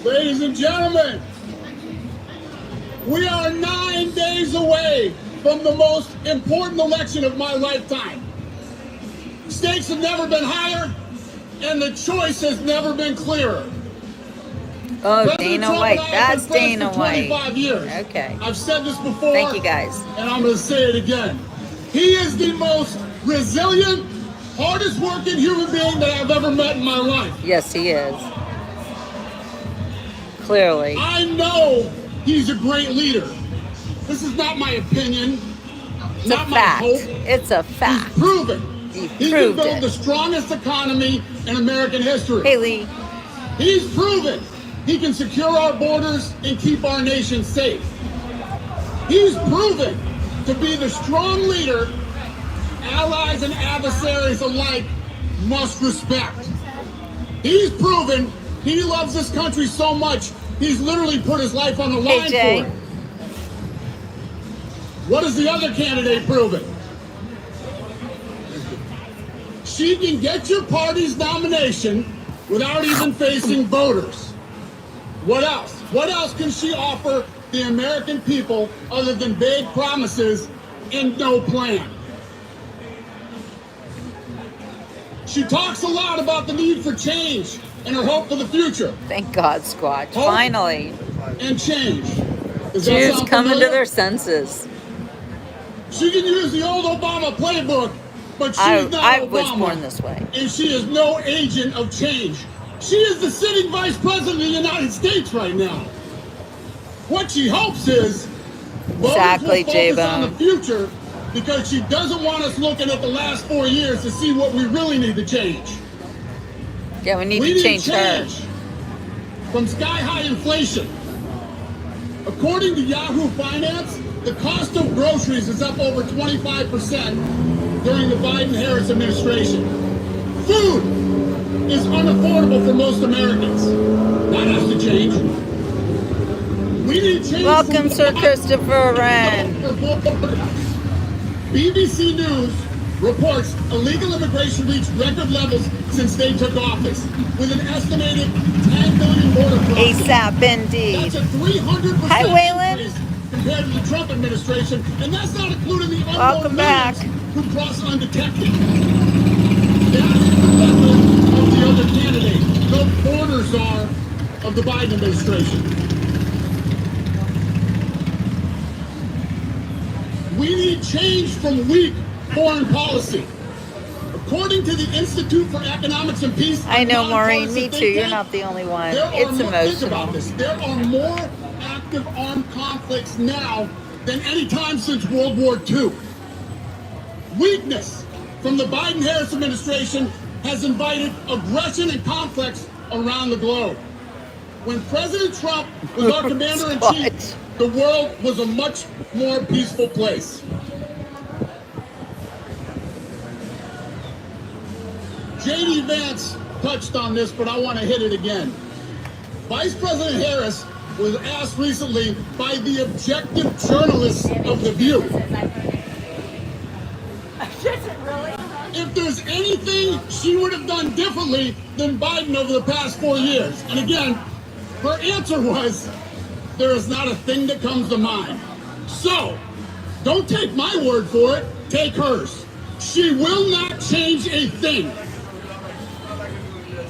Ladies and gentlemen, we are 9 days away from the most important election of my lifetime. Stakes have never been higher, and the choice has never been clearer. Oh, President Dana Trump White. and I have That's been friends Dana for White. 25 years. Okay. I've said this before. Thank you, guys. And I'm going to say it again. He is the most resilient, hardest working human being that I've ever met in my life. Yes, he is. Clearly. I know he's a great leader. This is not my opinion, It's not a my fact. hope. It's a fact. He's proven. He He can proved build it. the strongest economy in American history. Hey, Lee. He's proven he can secure our borders and keep our nation safe. He's proven to be the strong leader allies and adversaries alike must respect. He's proven he loves this country so much, he's literally put his life on the line Jay. for it. What is the other candidate proven? She can get your party's nomination without even facing voters. What else? What else can she offer the American people other than vague promises and no plan? She talks a lot about the need for change and her hope for the future. Thank God, Squatch. Hope Finally. and change. Does that Jews sound coming to familiar? their senses. She can use the old Obama playbook, but she's I not Obama. was born this way. And she is no agent of change. She is the sitting vice president of the United States right now. What she hopes is voters Exactly, will focus on J-Bone. the future because she doesn't want us looking at the last 4 years to see what we really need to change. Yeah, we need We to change her. change from sky-high inflation. According to Yahoo Finance, the cost of groceries is up over 25% during the Biden-Harris administration. Food is unaffordable for most Americans. That has to change. We need change. Welcome, Sir Christopher Wren. BBC News reports illegal immigration reached record levels since they took office, with an estimated 10 million border crossings. ASAP, indeed. That's a 300% Hi, Waylon. increase compared to the Trump administration, and that's not including the unborn Welcome back. millions would cross undetected. That's the method of the other candidate, the border czar of the Biden administration. We need change from weak foreign policy. According to the Institute for Economics and Peace, I know, Maureen, me too. You're not the only one. It's think emotional. about this. There are more active armed conflicts now than any time since World War II. Weakness from the Biden-Harris administration has invited aggression and conflicts around the globe. When President Trump was our commander-in-chief, the world was a much more peaceful place. JD Vance touched on this, but I want to hit it again. Vice President Harris was asked recently by the objective journalists of The View if there's anything she would have done differently than Biden over the past 4 years. And again, her answer was, there is not a thing that comes to mind. So, don't take my word for it, take hers. She will not change a thing.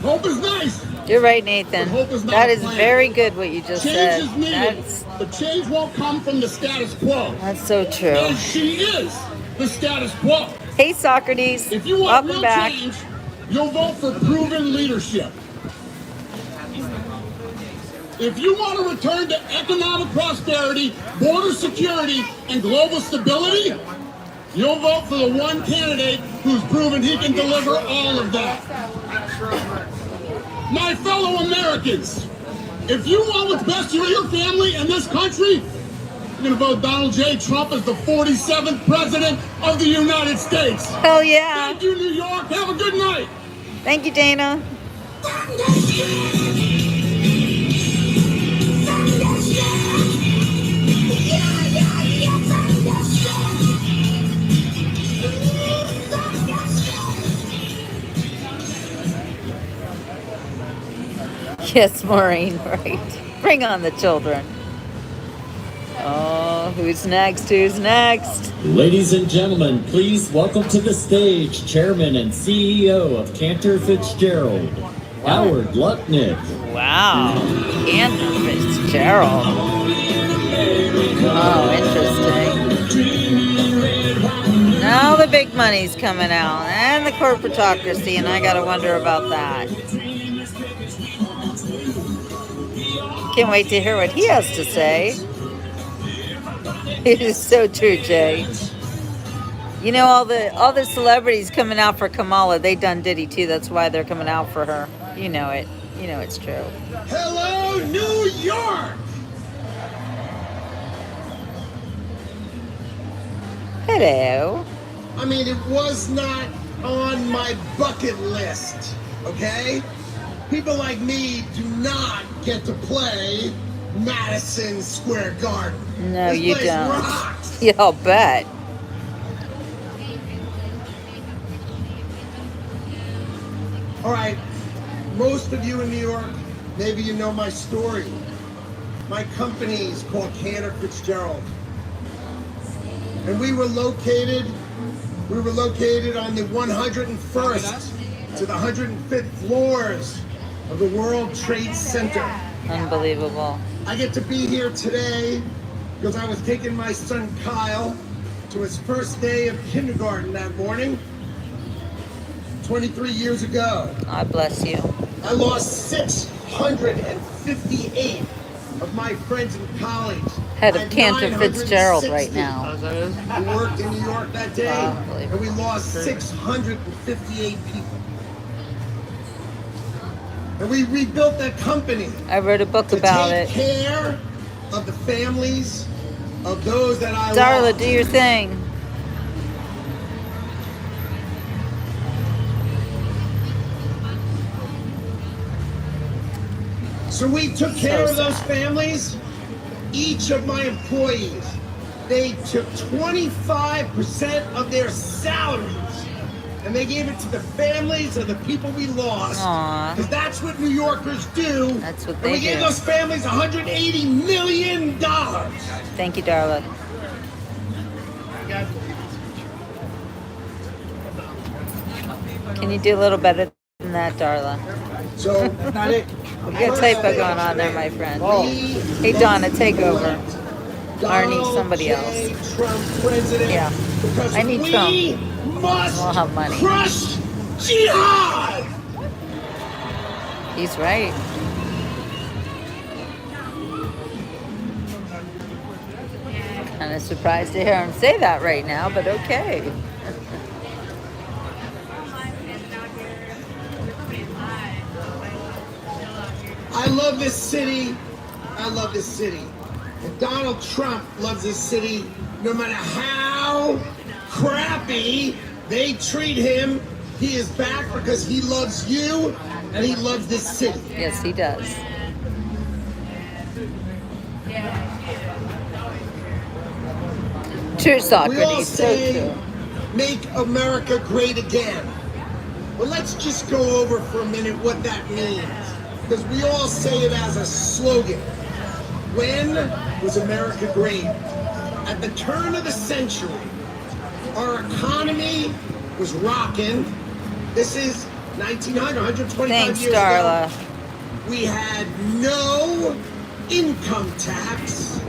Hope is nice. You're right, Nathan. That is very good what you just said. Change is needed, but change won't come from the status quo. That's so true. And she is the status quo. Hey, Socrates. If you want Welcome real back. change, you'll vote for proven leadership. If you want to return to economic prosperity, border security, and global stability, you'll vote for the one candidate who's proven he can deliver all of that. My fellow Americans, if you want what's best for your family and this country, you're going to vote Donald J. Trump as the 47th President of the United States. Hell yeah. Thank you, New York. Have a good night. Thank you, Dana. Yes, Maureen, right. Bring on the children. Oh, who's next? Who's next? Ladies and gentlemen, please welcome to the stage Chairman and CEO of Cantor Fitzgerald, Howard Lutnick. Wow, Cantor Fitzgerald. Oh, interesting. Now the big money's coming out, and the corporatocracy, and I gotta wonder about that. Can't wait to hear what he has to say. It is so true, Jay. You know, all the celebrities coming out for Kamala, they done Diddy too. That's why they're coming out for her. You know it. You know it's true. Hello, New York! Hello. I mean, it was not on my bucket list, okay? People like me do not get to play Madison Square Garden. No, This you place don't. rocks. Yeah, I'll bet. All right, most of you in New York, maybe you know my story. My company is called Cantor Fitzgerald. And we were located on the 101st to the 105th floors of the World Trade Center. Unbelievable. I get to be here today because I was taking my son Kyle to his first day of kindergarten that morning, 23 years ago. God bless you. I lost 658 of my friends and colleagues. Head I of had Cantor Fitzgerald 960 right now. who worked in New York that day, and we lost 658 people. And we rebuilt that company. I wrote a book about it. To take care of the families of those that I Darla, lost. do your thing. So we took care of those families. Each of my employees, they took 25% of their salaries and they gave it to the families of the people we lost. Because that's what New Yorkers do. That's what And they we gave do. those families $180 million. Thank you, Darla. Can you do a little better than that, Darla? So, not it. You got a typo going on there, my friend. Hey, Donna, take over. Arnie, somebody else. Trump president. Yeah. I need Trump. We'll have money. Crush jihad. He's right. Kind of surprised to hear him say that right now, but okay. I love this city. I love this city. And Donald Trump loves this city no matter how crappy they treat him. He is back because he loves you and he loves this city. Yes, he does. True, Socrates. We all say, so true. make America great again. Well, let's just go over for a minute what that means. Because we all say it as a slogan. When was America great? At the turn of the century, our economy was rocking. This is 1900, 125 Thanks, years Darla. ago. We had no income tax.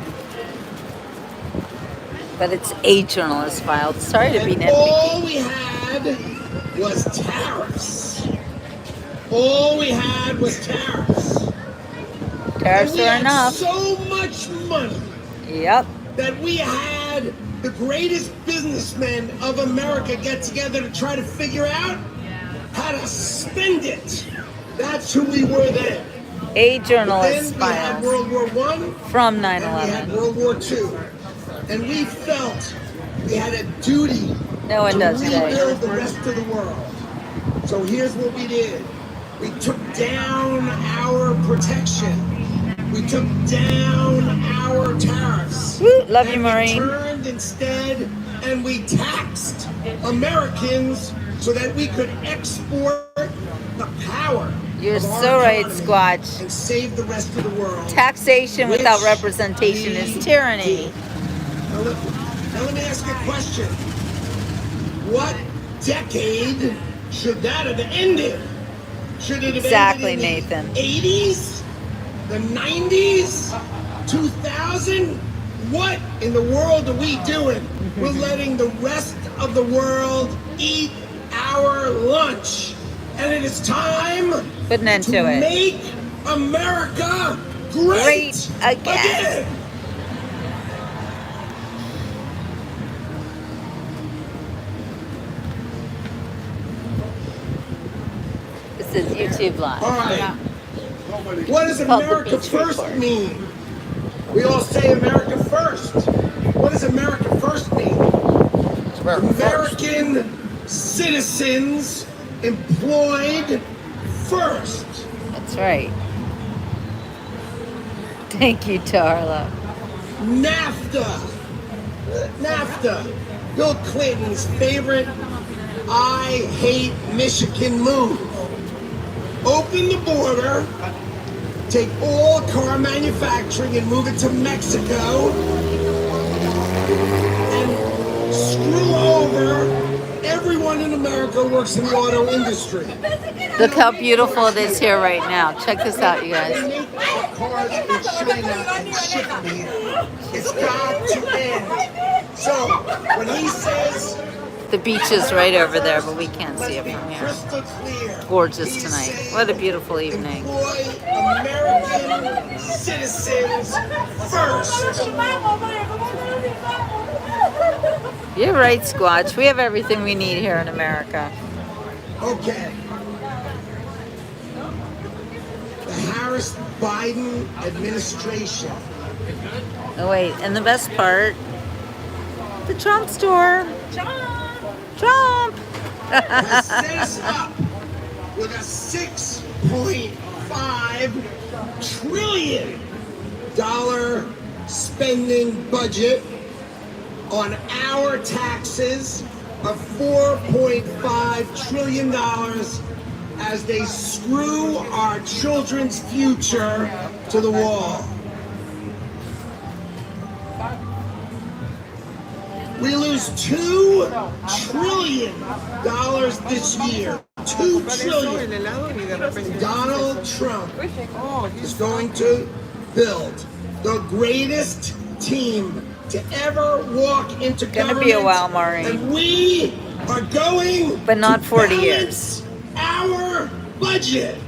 But it's a journalist filed. Sorry to be And all nitpicky. we had was tariffs. All we had was tariffs. Tariffs And we are had enough. so much money Yep. that we had the greatest businessmen of America get together to try to figure out how to spend it. That's who we were then. A Then journalist we had filed World War I, from and we had 9/11. World War II. And we felt we had a duty No one to does today. rebuild the rest of the world. So here's what we did. We took down our protection. We took down our tariffs. Woo, love you, And Maureen. we turned instead and we taxed Americans so that we could export the power. You're of our so right, economy Squatch. And save the rest of the world. Taxation without Which representation we is tyranny. did. Now let me ask you a question. What decade should that have ended? Should it have Exactly, ended in Nathan. the 80s? The 90s? 2000? What in the world are we doing? We're letting the rest of the world eat our lunch. And it is time Put an end to to it. make America great again. This is YouTube Live. All right. What does Called the America Beach First Report. mean? We all say America First. What does America First mean? American citizens employed first. That's right. Thank you, Darla. NAFTA. Bill Clinton's favorite I hate Michigan move. Open the border, take all car manufacturing and move it to Mexico, and screw over everyone in America who works in the auto industry. Look how beautiful it is here right now. Check this out, you They guys. make our cars in China and ship them here. It's got to end. So when he says The beach is right over there, but we can't see it let's from be here. crystal clear, Gorgeous he's tonight. saying What a beautiful evening. employ American citizens first. You're right, Squatch. We have everything we need here in America. Okay. The Harris-Biden administration Oh, wait. And the best part, the Trump store. Trump! has set us up with a $6.5 trillion spending budget on our taxes of $4.5 trillion as they screw our children's future to the wall. We lose $2 trillion this year. $2 trillion. Donald Trump is going to build the greatest team to ever walk into Gonna government. be a while, Maureen. And we are going but not to 40 balance years. our budget.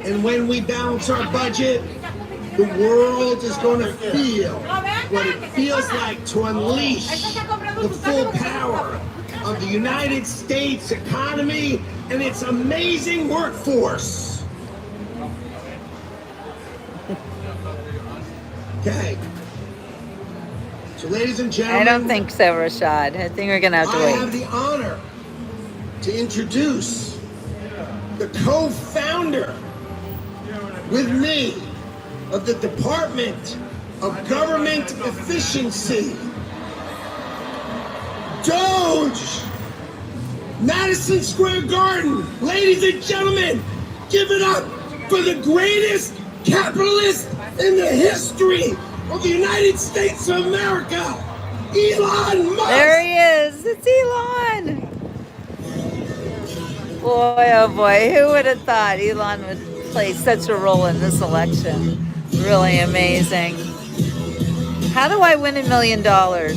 And when we balance our budget, the world is going to feel what it feels like to unleash the full power of the United States economy and its amazing workforce. Okay. So, ladies and gentlemen, I don't think so, Rashad. I think we're gonna have to I wait. have the honor to introduce the co-founder with me of the Department of Government Efficiency, Doge, Madison Square Garden. Ladies and gentlemen, give it up for the greatest capitalist in the history of the United States of America, Elon Musk. There he is. It's Elon. Boy, oh boy, who would have thought Elon would play such a role in this election? Really amazing. How do I win $1 million? I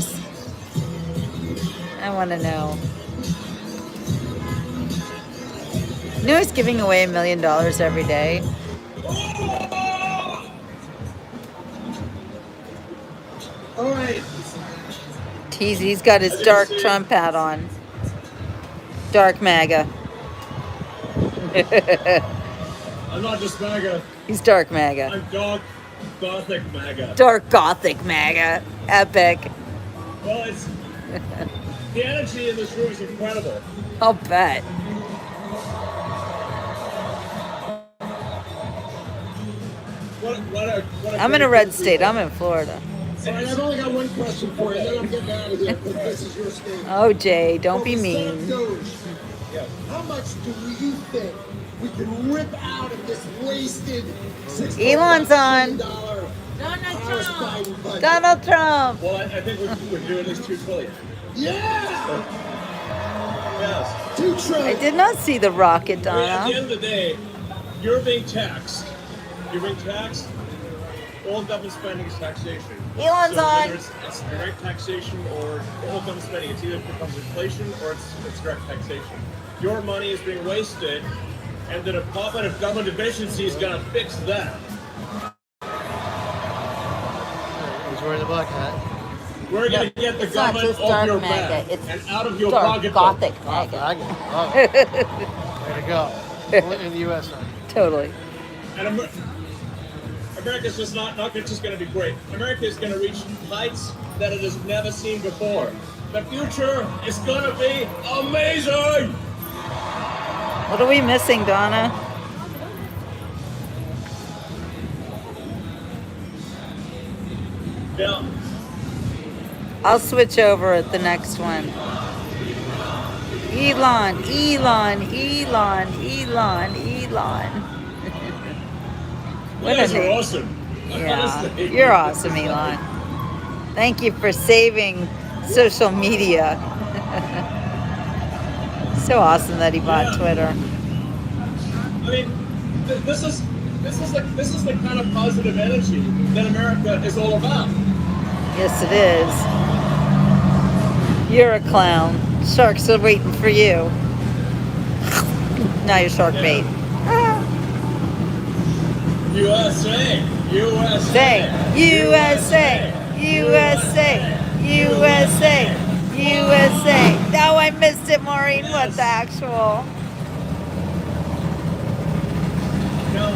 want to know. You know he's giving away $1 million every day. All right. He's got his dark Trump hat on. Dark MAGA. I'm not just MAGA. He's dark MAGA. I'm Gothic MAGA. Dark Gothic MAGA. Epic. Well, it's the energy in this room is incredible. I'll bet. What a I'm in a red state. I'm in Florida. Sorry, I've only got one question for you, then I'm getting out of here because this is your state. Oh, Jay, don't be mean. How much do you think we can rip out of this wasted Elon's on. Donald Trump. Well, I think we're doing this $2 trillion. Yeah! Yes. $2 trillion. I did not see the rocket, I mean, at the Donna. end of the day, you're being taxed. You're being taxed. All government spending is taxation. Elon's so on. whether it's direct taxation or all government spending, it's either becomes inflation or it's direct taxation. Your money is being wasted, and the Department of Government Efficiency is going to fix that. He's wearing the black hat. We're going to get the It's not government just off dark your MAGA, back it's and out of your dark pocketbook. Gothic Oh, MAGA. oh. Way to go. Only in the U.S. Huh? Totally. And America's just not just going to be great. America is going to reach heights that it has never seen before. The future is going to be amazing. What are we missing, Donna? Yeah. I'll switch over at the next one. Elon. You guys are awesome. Yeah, you're awesome, Elon. Thank you for saving social media. So awesome that he bought Twitter. I mean, this is the kind of positive energy that America is all about. Yes, it is. You're a clown. Sharks are waiting for you. Now you're shark bait. USA. Now I missed it, Maureen. What the actual? Now, I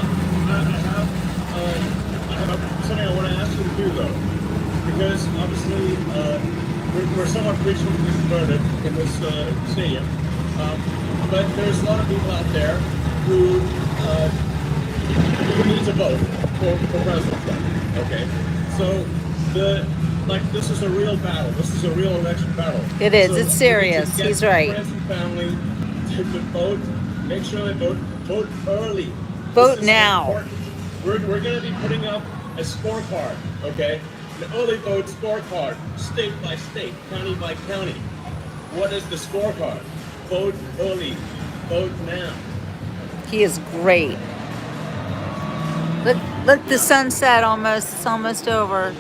have something I want to ask you to do, though. Because, obviously, we're somewhat preaching converted in this stadium. But there's a lot of people out there who need to vote for President Trump. Okay? So, this is a real battle. This is a real election battle. It is. So It's serious. we need to get He's right. friends and family to vote. Make sure they vote. Vote early. Vote This is now. important. We're going to be putting up a scorecard, okay? An early vote scorecard, state by state, county by county. What is the scorecard? Vote early. Vote now. He is great. Look, the sunset almost. It's almost over.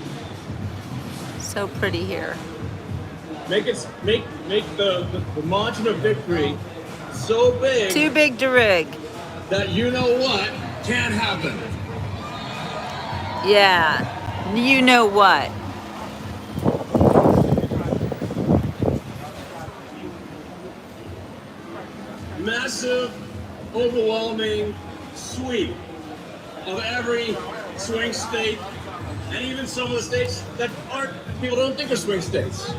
So pretty here. Make the margin of victory so big. Too big to rig. That you know what can't happen. Yeah. You know what? Massive, overwhelming sweep of every swing state, and even some of the states that people don't think are swing states.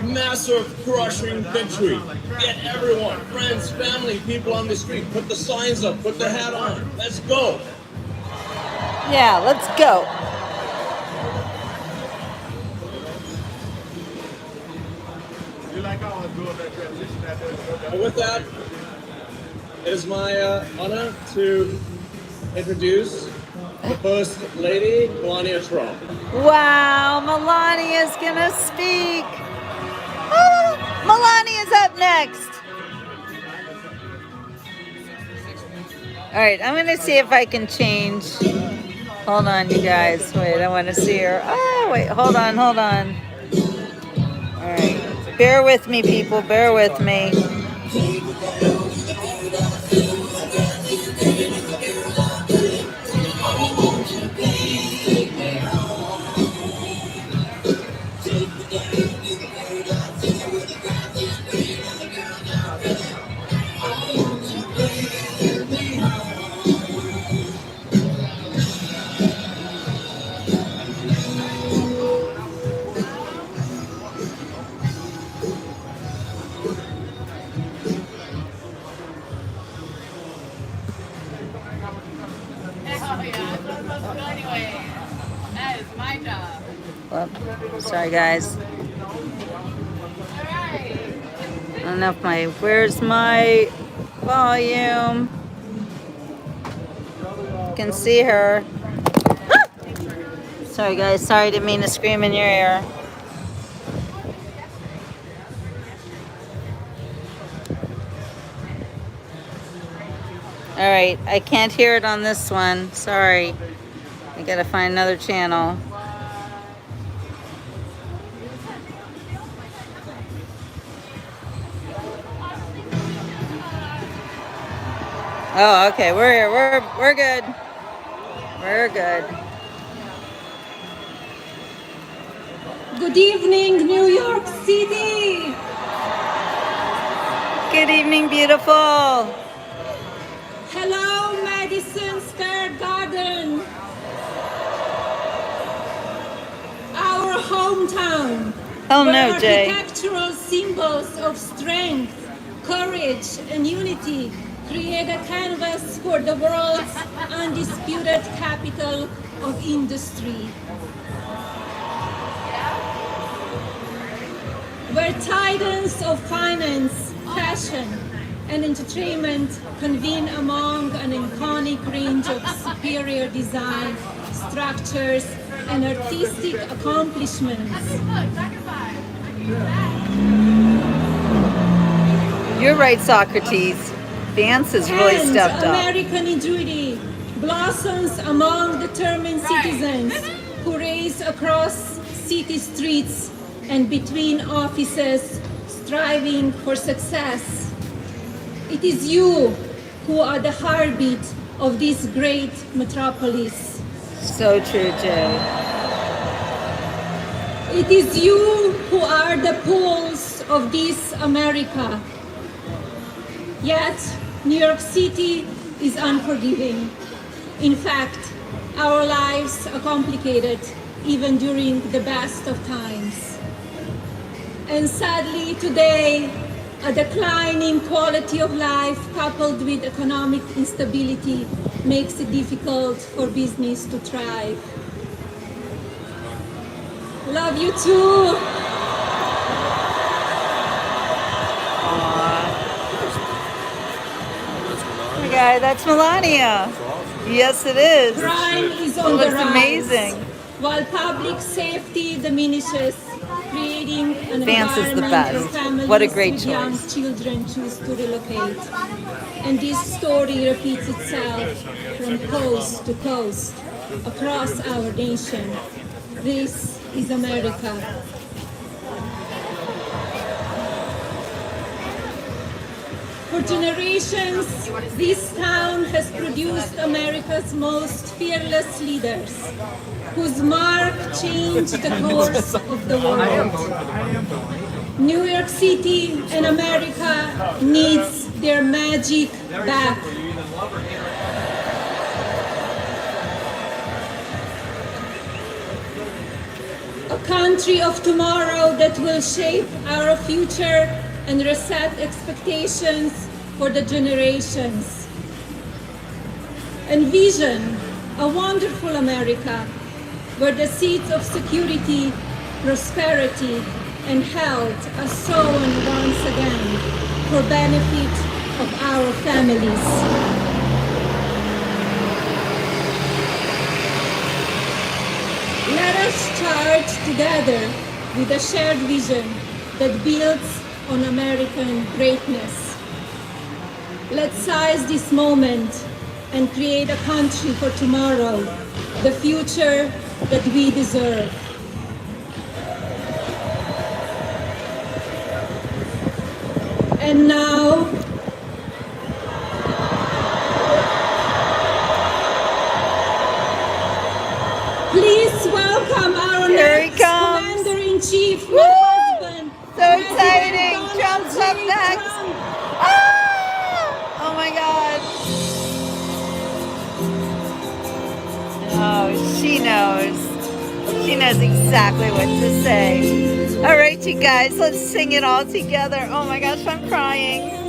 Massive, crushing victory. Get everyone, friends, family, people on the street, put the signs up, put the hat on. Let's go. Yeah, let's go. And with that, it is my honor to introduce the First Lady, Melania Trump. Wow, Melania's gonna speak. Oh, Melania's up next. All right, I'm gonna see if I can change. Hold on, you guys. Wait, I want to see her. Oh, wait, hold on. All right, bear with me, people. Bear with me. That is my job. Well, sorry, guys. I don't know if where's my volume? You can see her. Ah! Sorry, guys. Sorry, didn't mean to scream in your ear. All right, I can't hear it on this one. Sorry. I gotta find another channel. Oh, okay. We're here. We're good. We're good. Good evening, New York City. Good evening, beautiful. Hello, Madison Square Garden. Our hometown. Oh, where no, Jay. architectural symbols of strength, courage, and unity create a canvas for the world's undisputed capital of industry. Where titans of finance, fashion, and entertainment convene among an iconic range of superior design, structures, and artistic accomplishments. You're right, Socrates. Vance has really And stepped up. American ingenuity blossoms among determined citizens who race across city streets and between offices, striving for success. It is you who are the heartbeat of this great metropolis. So true, Jay. It is you who are the pulse of this America. Yet, New York City is unforgiving. In fact, our lives are complicated even during the best of times. And sadly, today, a declining quality of life coupled with economic instability makes it difficult for business to thrive. Love you too. guy. That's Melania. Yes, it is. Crime is It on the looks rise. amazing. While public safety diminishes, creating an Vance is the environment best. where families What a great with young choice. children choose to relocate. And this story repeats itself from coast to coast across our nation. This is America. For generations, this town has produced America's most fearless leaders, whose mark changed the course of the world. New York City and America needs their magic back. A country of tomorrow that will shape our future and reset expectations for the generations. Envision a wonderful America where the seeds of security, prosperity, and health are sown once again for benefit of our families. Let us charge together with a shared vision that builds on American greatness. Let's seize this moment and create a country for tomorrow, the future that we deserve. And now, please welcome our Here he next comes. Commander-in-Chief, Woo! my husband. So exciting. Donald Trump's up J. next. Trump. Ah! Oh my God. Oh, she knows. She knows exactly what to say. All right, you guys, let's sing it all together. Oh my gosh, I'm crying.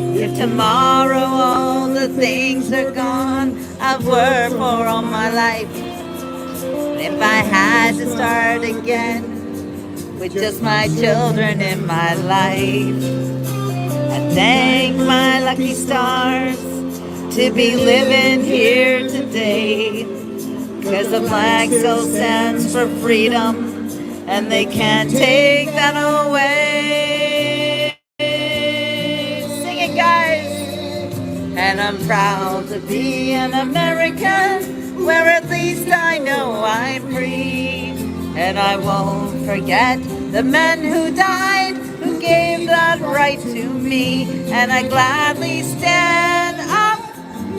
If tomorrow all the things are gone I've worked for all my life, if I had to start again with just my children in my life, I thank my lucky stars to be living here today, 'cause the flag still stands for freedom and they can't take that away. Sing it, guys. And I'm proud to be an American, where at least I know I'm free. And I won't forget the men who died, who gave that right to me. And I gladly stand up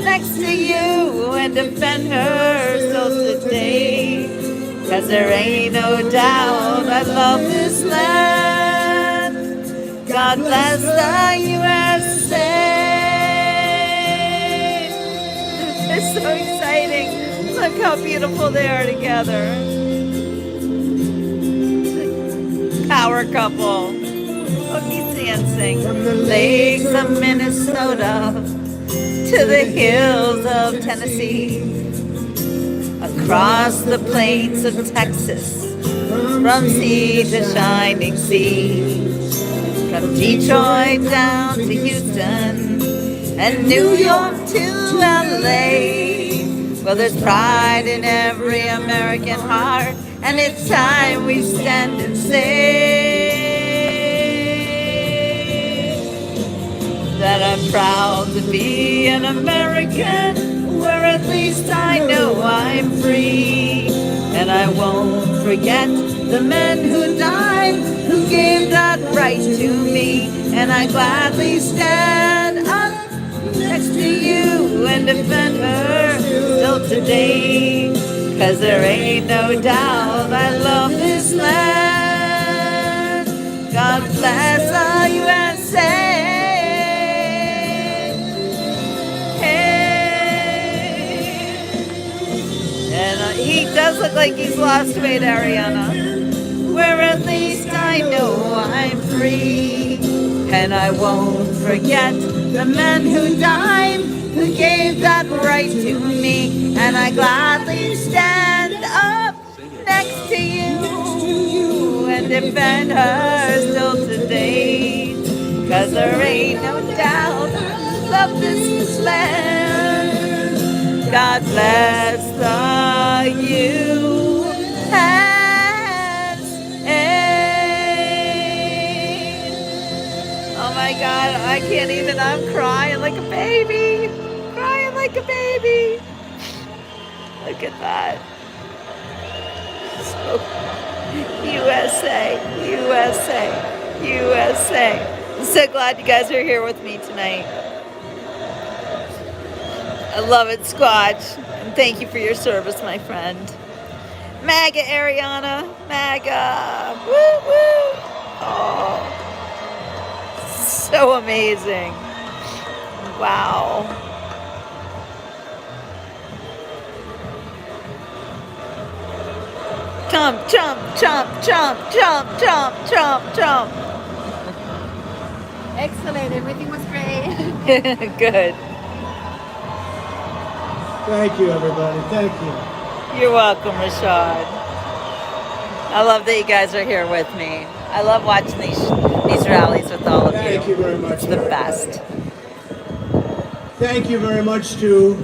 next to you and defend her still today. 'Cause there ain't no doubt I love this land. God bless the USA. It's so exciting. Look how beautiful they are together. Power couple. Oh, he's dancing. From the lakes of Minnesota to the hills of Tennessee, across the plains of Texas, from sea to shining sea, from Detroit down to Houston and New York to LA. Well, there's pride in every American heart, and it's time we stand and say that I'm proud to be an American, where at least I know I'm free. And I won't forget the men who died, who gave that right to me. And I gladly stand up next to you and defend her still today. 'Cause there ain't no doubt I love this land. God bless the USA. And he does look like he's lost weight, Ariana. Where at least I know I'm free. And I won't forget the men who died, who gave that right to me. And I gladly stand up next to you and defend her still today. 'Cause there ain't no doubt I of this land. God bless the USA. Oh my God, I can't even, I'm crying like a baby. Crying like a baby. Look at that. So, USA, USA, USA. I'm so glad you guys are here with me tonight. I love it, Squatch. And thank you for your service, my friend. MAGA, Ariana. MAGA. Woo, woo. Oh, so amazing. Wow. Trump, Trump, Trump, Trump, Trump, Trump, Trump, Trump. Excellent. Everything was great. Good. Thank you, everybody. Thank you. You're welcome, Rashad. I love that you guys are here with me. I love watching these rallies with all of you. Thank you very much. It's the best. Thank you very much to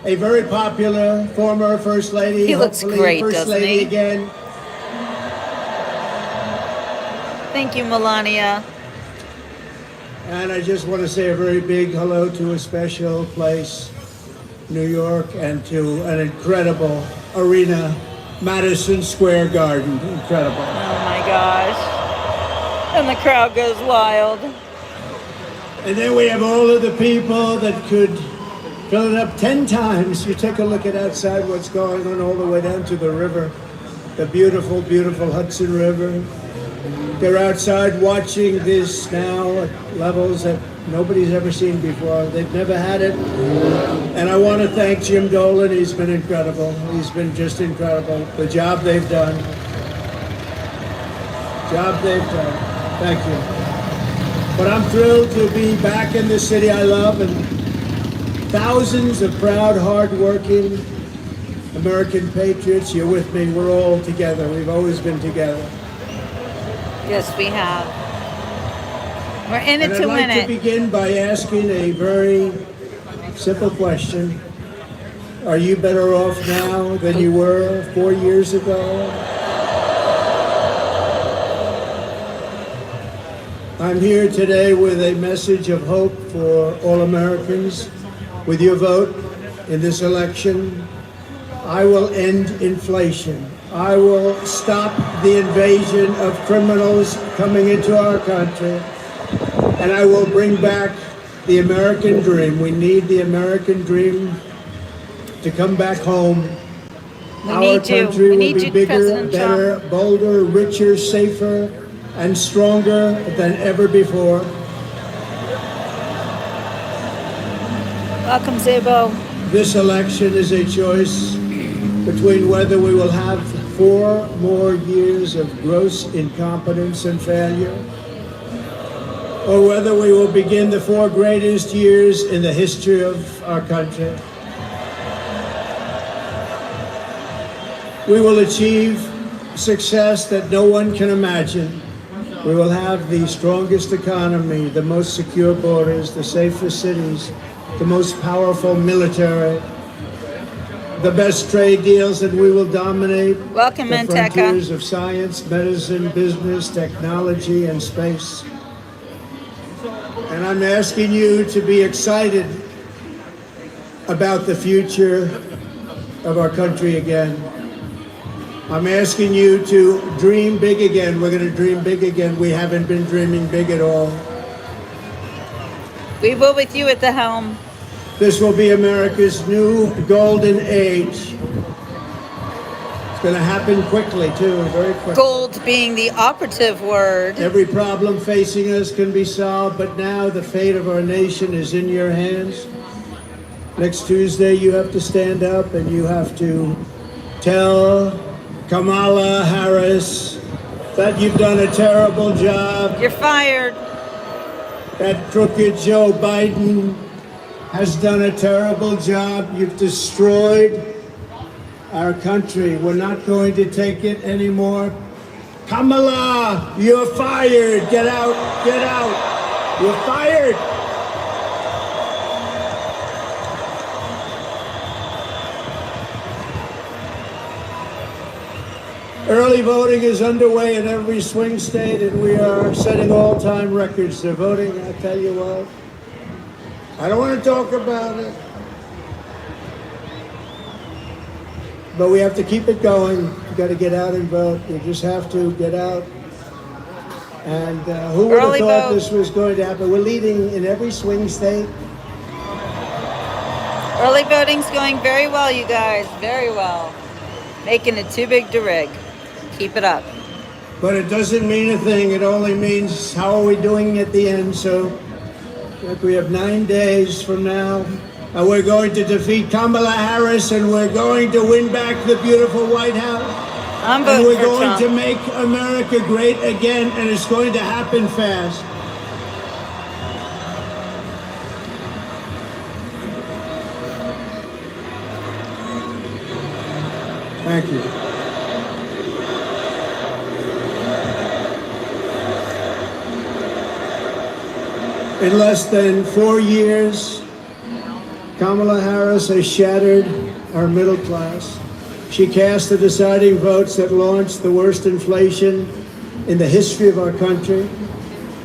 a very popular former First Lady. He looks great, First doesn't Lady he? again. Thank you, Melania. And I just want to say a very big hello to a special place, New York, and to an incredible arena, Madison Square Garden. Incredible. Oh my gosh. And the crowd goes wild. And then we have all of the people that could fill it up 10 times. You take a look at outside what's going on all the way down to the river, the beautiful, beautiful Hudson River. They're outside watching this now at levels that nobody's ever seen before. They've never had it. And I want to thank Jim Dolan. He's been incredible. He's been just incredible. The job they've done. Thank you. But I'm thrilled to be back in the city I love, and thousands of proud, hard-working American patriots. You're with me. We're all together. We've always been together. Yes, we have. We're in it to win I'd like to begin by asking a very simple question. Are you better off now than you were 4 years ago? I'm here today with a message of hope for all Americans. With your vote in this election, I will end inflation. I will stop the invasion of criminals coming into our country, and I will bring back the American dream. We need the American dream to come back home. Our country will be bigger, better, bolder, richer, safer, and stronger than ever before. Welcome, Zabo. This election is a choice between whether we will have 4 more years of gross incompetence and failure, or whether we will begin the 4 greatest years in the history of our country. We will achieve success that no one can imagine. We will have the strongest economy, the most secure borders, the safest cities, the most powerful military, the best trade deals, and we will dominate the frontiers of science, medicine, business, technology, and space. And I'm asking you to be excited about the future of our country again. I'm asking you to dream big again. We're going to dream big again. We haven't been dreaming big at all. We will with you at the helm. This will be America's new golden age. It's going to happen quickly, too, very quickly. Gold being the operative word. Every problem facing us can be solved, but now the fate of our nation is in your hands. Next Tuesday, you have to stand up and you have to tell Kamala Harris that you've done a terrible job. You're fired. That crooked Joe Biden has done a terrible job. You've destroyed our country. We're not going to take it anymore. Kamala, you're fired. Get out, get out. You're fired. Early voting is underway in every swing state, and we are setting all-time records. They're voting, I tell you what. I don't want to talk about it, but we have to keep it going. You got to get out and vote. You just have to get out. And who would have Early thought vote. this was going to happen? We're leading in every swing state. Early voting's going very well, you guys. Very well. Making it too big to rig. Keep it up. But it doesn't mean a thing. It only means how are we doing at the end. So like we have 9 days from now. And we're going to defeat Kamala Harris, and we're going to win back the beautiful White House. I'm And voting we're for going Trump. to make America great again, and it's going to happen fast. Thank you. In less than 4 years, Kamala Harris has shattered our middle class. She cast the deciding votes that launched the worst inflation in the history of our country.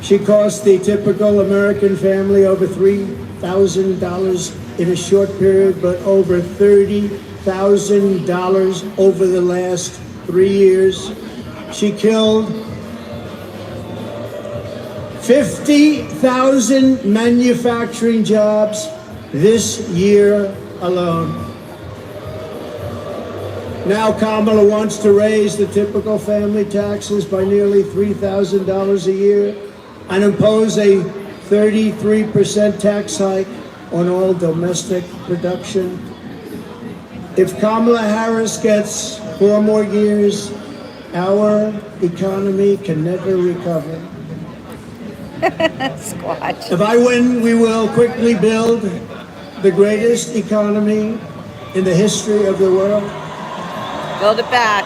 She cost the typical American family over $3,000 in a short period, but over $30,000 over the last 3 years. She killed 50,000 manufacturing jobs this year alone. Now Kamala wants to raise the typical family taxes by nearly $3,000 a year and impose a 33% tax hike on all domestic production. If Kamala Harris gets 4 more years, our economy can never recover. Squatch. If I win, we will quickly build the greatest economy in the history of the world. Build it back.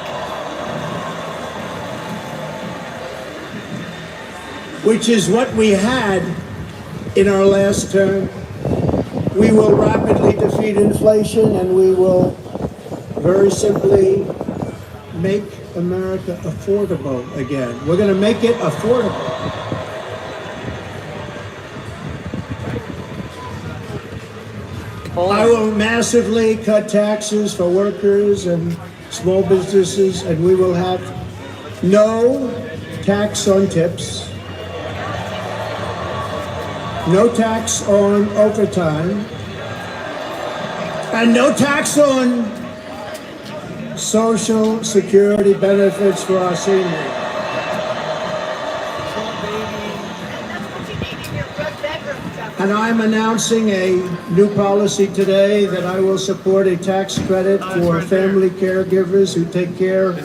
Which is what we had in our last term. We will rapidly defeat inflation, and we will very simply make America affordable again. We're going to make it affordable. I will massively cut taxes for workers and small businesses, and we will have no tax on tips, no tax on overtime, and no tax on Social Security benefits for our seniors. And I'm announcing a new policy today that I will support a tax credit for family caregivers who take care of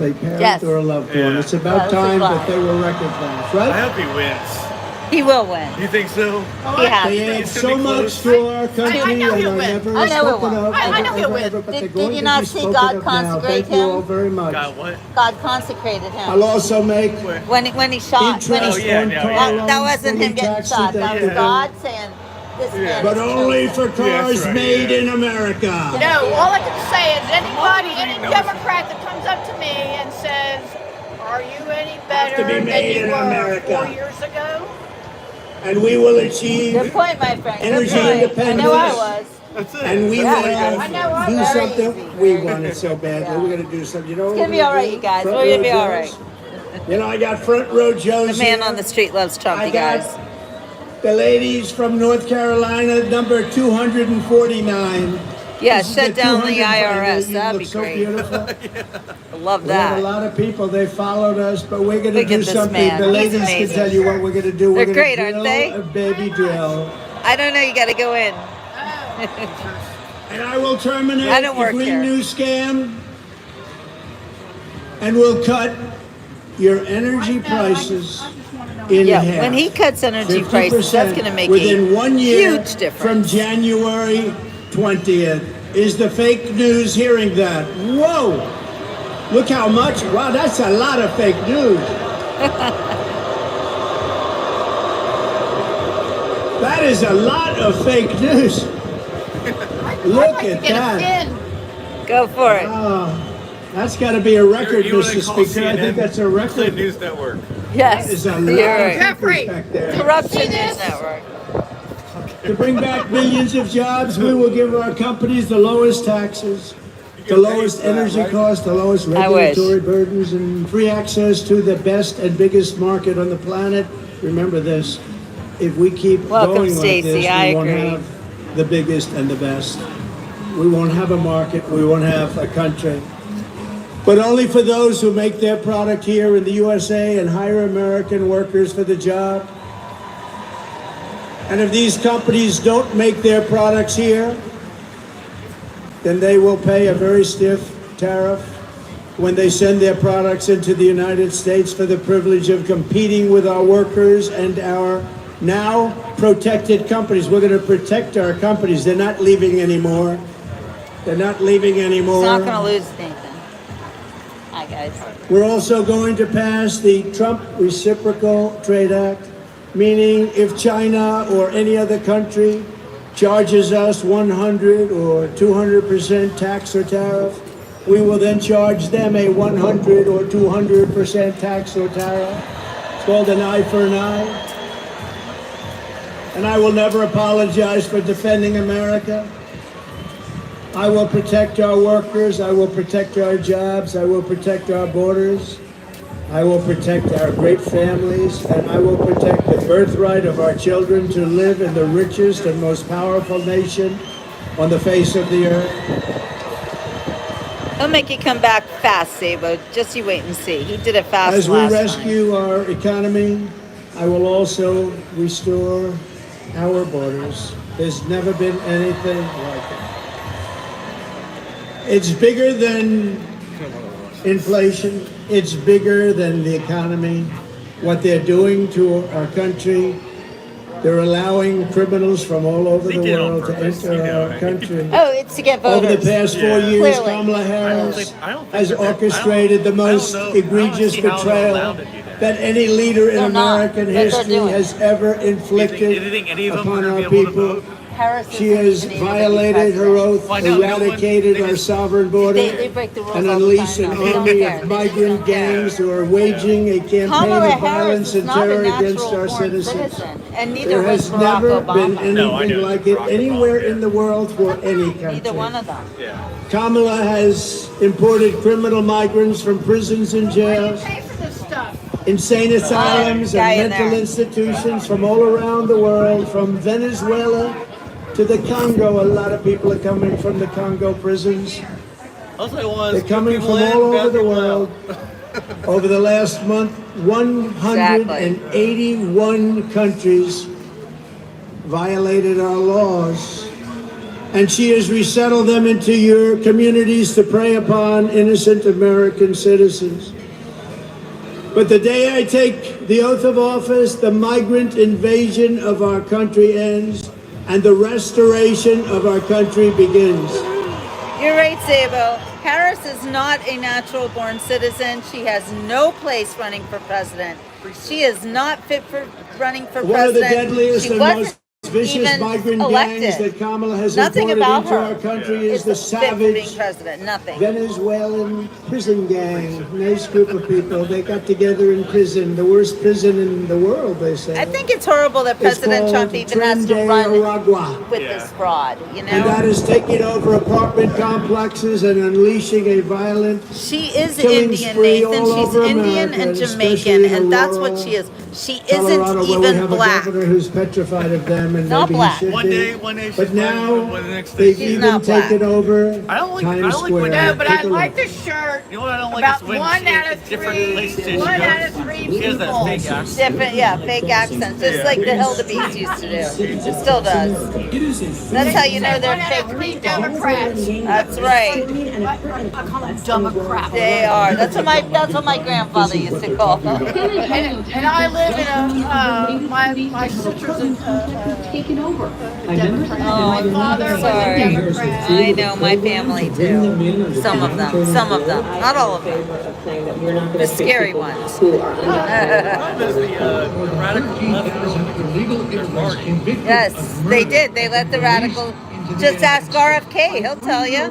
a parent or a loved one. It's about time that they were recognized, right? I hope he wins. He will win. You think so? He has They to. add so much to our country, I know and he'll are win. never I know he'll spoken win. of. I know he'll ever, win. ever, but they're Did going you to not be see spoken God of now. consecrate Thank you all him? very much. God, what? God consecrated him. I'll also make When he shot. When interest he, on yeah, car yeah. that loans wasn't fully him getting tax shot. That was deductible, God saying, this man but is only chosen. for cars right, made yeah. in America. No, all I can say is any Democrat that comes up to me and says, "Are you any better to be than made you in were America. 4 years ago?" And we will achieve, Good point, my friend. Energy Good point. I know I independence. was. That's it. and we Yeah, will I know, I'm do very something. easy, We very want it so badly. Yeah. We're going to do something. You know what It's gonna we're be all gonna right, do? you guys. Front We're gonna row be all Joes. right. You know, I got front row Joes The man here. on the street loves Trump, I you got guys. the ladies from North Carolina, number 249. Yeah, This is shut down the 200 IRS. You That'd look be so great. beautiful. I love We have a that. lot of people. They followed us, but we're going to Look at do this something. man. The He's ladies can amazing. tell you what we're going to do. They're We're great, going aren't to they? drill a baby drill. I don't know. You got to go in. And I will terminate I don't the work Green here. New scam, and we'll cut your energy prices in Yeah, half. when he cuts energy 50% prices, that's going to make within a 1 year huge from difference. January 20th. Is the fake news hearing that? Whoa! Look how much. Wow, that's a lot of fake news. That is a lot of fake news. Look at that. Go for it. That's got to be a record, You wanna Mr. call Speaker. I think CNN? that's a The record. News Network. Yes, That is a you're lot of right. Jeffrey, back there. Corruption See News this? Network. To bring back millions of jobs, we will give our companies the lowest taxes, the lowest energy costs, the lowest I wish. regulatory burdens, and free access to the best and biggest market on the planet. Remember this, if we keep Welcome, going like Stacey. this, I we won't agree. have the biggest and the best. We won't have a market, we won't have a country. But only for those who make their product here in the USA and hire American workers for the job. And if these companies don't make their products here, then they will pay a very stiff tariff when they send their products into the United States for the privilege of competing with our workers and our now protected companies. We're going to protect our companies. They're not leaving anymore. They're not leaving anymore. It's not going to lose, Nathan. Hi, guys. We're also going to pass the Trump Reciprocal Trade Act, meaning if China or any other country charges us 100 or 200% tax or tariff, we will then charge them a 100 or 200% tax or tariff. It's called an eye for an eye. And I will never apologize for defending America. I will protect our workers, I will protect our jobs, I will protect our borders, I will protect our great families, and I will protect the birthright of our children to live in the richest and most powerful nation on the face of the earth. He'll make you come back fast, Sabo. Just you wait and see. He did it fast As we last rescue our economy, I will also restore our borders. There's never been anything like it. It's bigger than inflation. It's bigger than the economy. What they're doing to our country, they're allowing criminals from all over the world to enter our country. time. Oh, it's to get voters. Over the past 4 years, Clearly. Kamala Harris I don't think has that they're- orchestrated the most I don't egregious see how they're betrayal allowed to do that. that any leader in They're not, American but they're history doing has ever inflicted You think any of them upon are our gonna be able to people. vote? Harris She isn't has even able to be violated her president. oath, Well, I know, no one- eradicated they our just- sovereign border, They break the rules and all the unleashed time, an though. They don't army care. of They just migrant don't care. gangs who are waging a campaign Kamala of Harris violence is and not a terror against natural our born citizens. citizen, and neither There was has Barack never Obama. been No, I anything know. like it Barack anywhere Obama, yeah. in the world for any country. Neither one of them. Yeah. Kamala has imported criminal migrants from prisons and jails, Pay for this stuff. insane asylums Guy in and mental there. institutions from all around the world, from Venezuela to the Congo. A lot of people are coming from the Congo prisons. Also, I want They're coming from all over the world. Over the last month, 181 countries violated our laws. And she has resettled them into your communities to prey upon innocent American citizens. But the day I take the oath of office, the migrant invasion of our country ends and the restoration of our country begins. You're right, Sabo. Harris is not a natural born citizen. She has no place running for president. She is not fit for running for One of the president. deadliest She and wasn't most vicious even migrant elected. gangs that Kamala has Nothing imported about into her our country is the fit for being savage president. Nothing. Venezuelan prison gang. Nice group of people. They got together in prison, the worst prison in the world, they say. I think it's horrible that It's President called Trump even has to Tren de run Aragua. with this fraud, you And that know? is taking over apartment complexes and unleashing a violent She is killing Indian, spree Nathan. all She's over Indian America, and especially Jamaican, in and that's what rural she is. She Colorado, isn't where we even have black. a governor who's petrified of them, and Not maybe black. he should One be. day she's But now black, the next day they've she's even not black. taken over I don't like- Times I like Square. when No, but I Take a like look. the shirt. You know what I don't like About is when one she out in of different three. places she One goes, out of three she has that people. fake accent. Different, yeah, fake accents, just like the Hildebeest used to do. It still does. That's how you know they're One out of three fake. Democrats. That's right. I call them Democrats. They are. That's what my grandfather used to call them. And I live in my sister's a Democrat. Oh, My father was a sorry. Democrat. I know my family too. Some of them, not all of them. The scary ones. The problem is the radical left their party. Yes, they did. They let the radical Just ask RFK, he'll tell you.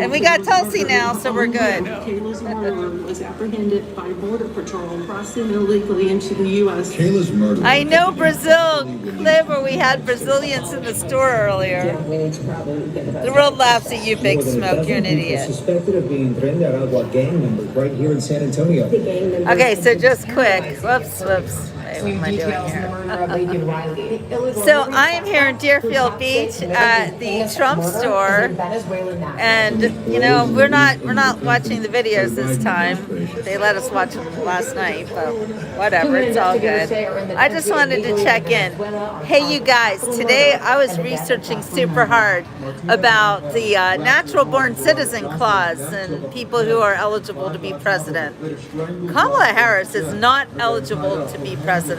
And we got Tulsi now, so we're good. Kayla's murderer was apprehended by Border Patrol crossing illegally into the U.S. Kayla's murder. I know Brazil clip where we had Brazilians in the store earlier. The world laughs at you, Big Smoke. You're an idiot. Suspected of being Tren de Aragua gang members right here in San Antonio. Okay, so just quick. Whoops. What am I doing here? So I am here in Deerfield Beach at the Trump store, and you know we're not watching the videos this time. They let us watch them last night, but whatever, it's all good. I just wanted to check in. Hey, you guys! Today I was researching super hard about the natural born citizen clause and people who are eligible to be president. Kamala Harris is not eligible to be president,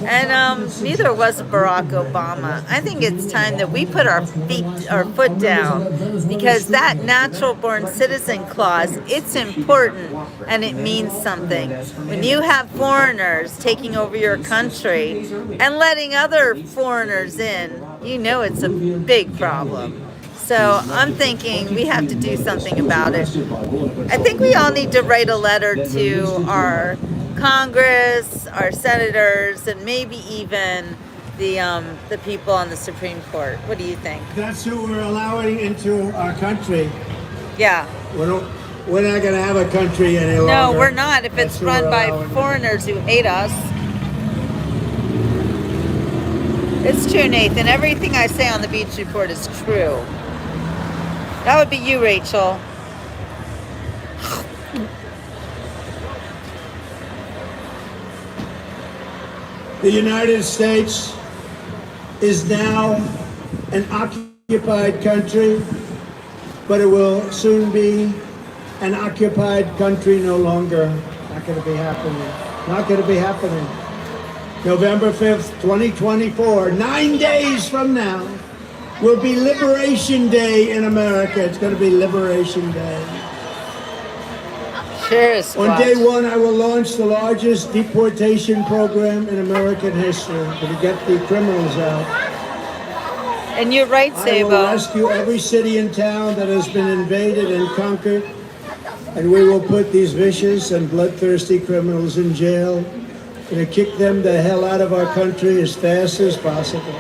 and neither was Barack Obama. I think it's time that we put our foot down, because that natural born citizen clause, it's important and it means something. When you have foreigners taking over your country and letting other foreigners in, you know it's a big problem. So I'm thinking we have to do something about it. I think we all need to write a letter to our Congress, our senators, and maybe even the people on the Supreme Court. What do you think? That's who we're allowing into our country. Yeah. We're not going to have a country any longer. No, we're not if it's run by foreigners who hate us. It's true, Nathan. Everything I say on the Beach Report is true. That would be you, Rachel. The United States is now an occupied country, but it will soon be an occupied country no longer. Not going to be happening. Not going to be happening. November 5th, 2024, 9 days from now, will be Liberation Day in America. It's going to be Liberation Day. On day one, I will launch the largest deportation program in American history to get the criminals out. And you're right, Sabo. I will rescue every city and town that has been invaded and conquered, and we will put these vicious and bloodthirsty criminals in jail and kick them the hell out of our country as fast as possible.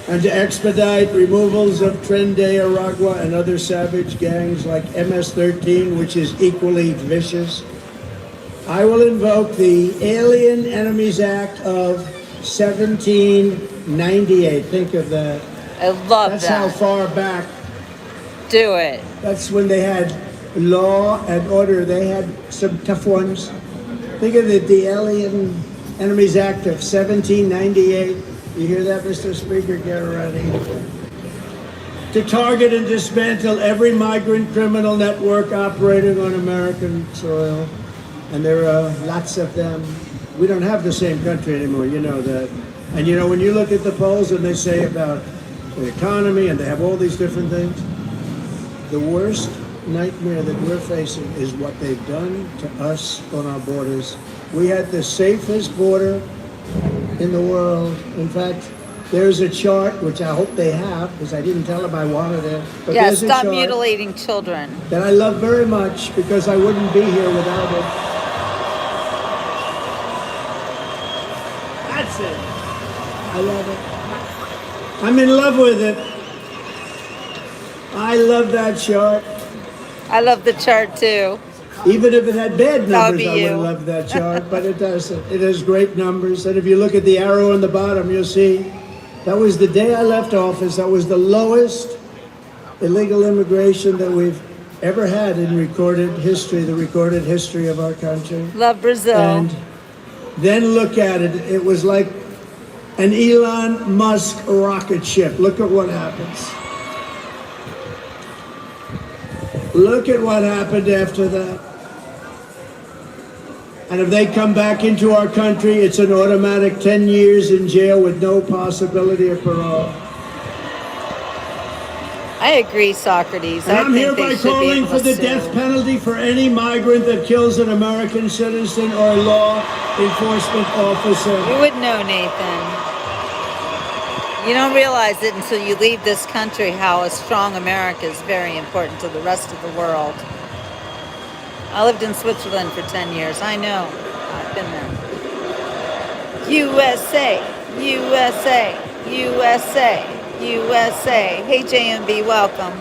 And to expedite removals of Tren de Aragua and other savage gangs like MS-13, which is equally vicious, I will invoke the Alien Enemies Act of 1798. Think of that. I love that. That's how far back. Do it. That's when they had law and order. They had some tough ones. Think of the Alien Enemies Act of 1798. You hear that, Mr. Speaker? Get ready. To target and dismantle every migrant criminal network operating on American soil. And there are lots of them. We don't have the same country anymore, you know that. And you know, when you look at the polls and they say about the economy and they have all these different things, the worst nightmare that we're facing is what they've done to us on our borders. We had the safest border in the world. In fact, there's a chart, which I hope they have, because I didn't tell them I wanted it. But yeah, stop mutilating children. That I love very much, because I wouldn't be here without it. That's it. I love it. I'm in love with it. I love that chart. I love the chart too. Even if it had bad numbers, I you. would love that chart, but it doesn't. It has great numbers. And if you look at the arrow on the bottom, you'll see that was the day I left office. That was the lowest illegal immigration that we've ever had in recorded history, the recorded history of our country. Love Brazil. And then look at it. It was like an Elon Musk rocket ship. Look at what happens. Look at what happened after that. And if they come back into our country, it's an automatic 10 years in jail with no possibility of parole. I agree, Socrates. And I'm think hereby calling for the death penalty for any migrant that kills an American citizen or a law enforcement officer. You would know, Nathan. You don't realize it until you leave this country how a strong America is very important to the rest of the world. I lived in Switzerland for 10 years. I know. I've been there. USA, USA, USA, USA. Hey, JMB, welcome.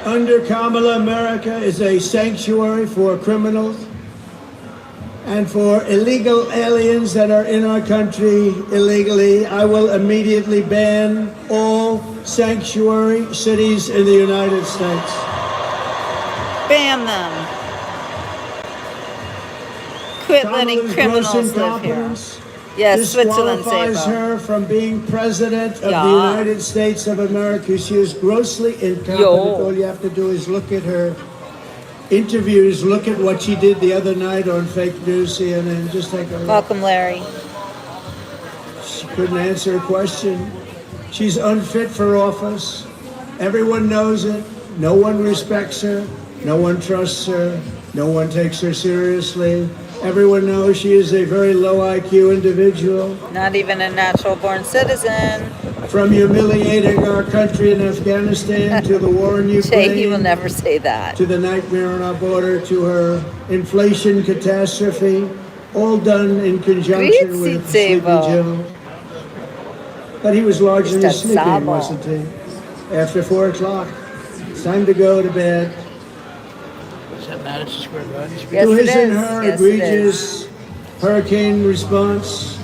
Under Kamala, America is a sanctuary for criminals and for illegal aliens that are in our country illegally. I will immediately ban all sanctuary cities in the United States. Ban them. Quit letting criminals live here. Yes, Switzerland disqualifies her from being president of the United States of America. She is grossly incompetent. All you have to do is look at her interviews, look at what she did the other night on fake news, CNN. Just take a look. Welcome, Larry. She couldn't answer a question. She's unfit for office. Everyone knows it. No one respects her. No one trusts her. No one takes her seriously. Everyone knows she is a very low IQ individual. Not even a natural born citizen. From humiliating our country in Afghanistan to the war in Ukraine. Jay, he will never say that. To the nightmare on our border, to her inflation catastrophe, all done in conjunction with Sleepy Joe. But he was largely sleeping, wasn't he? After 4 o'clock. It's time to go to bed. Is that Madison Square Garden? To his and her egregious hurricane response,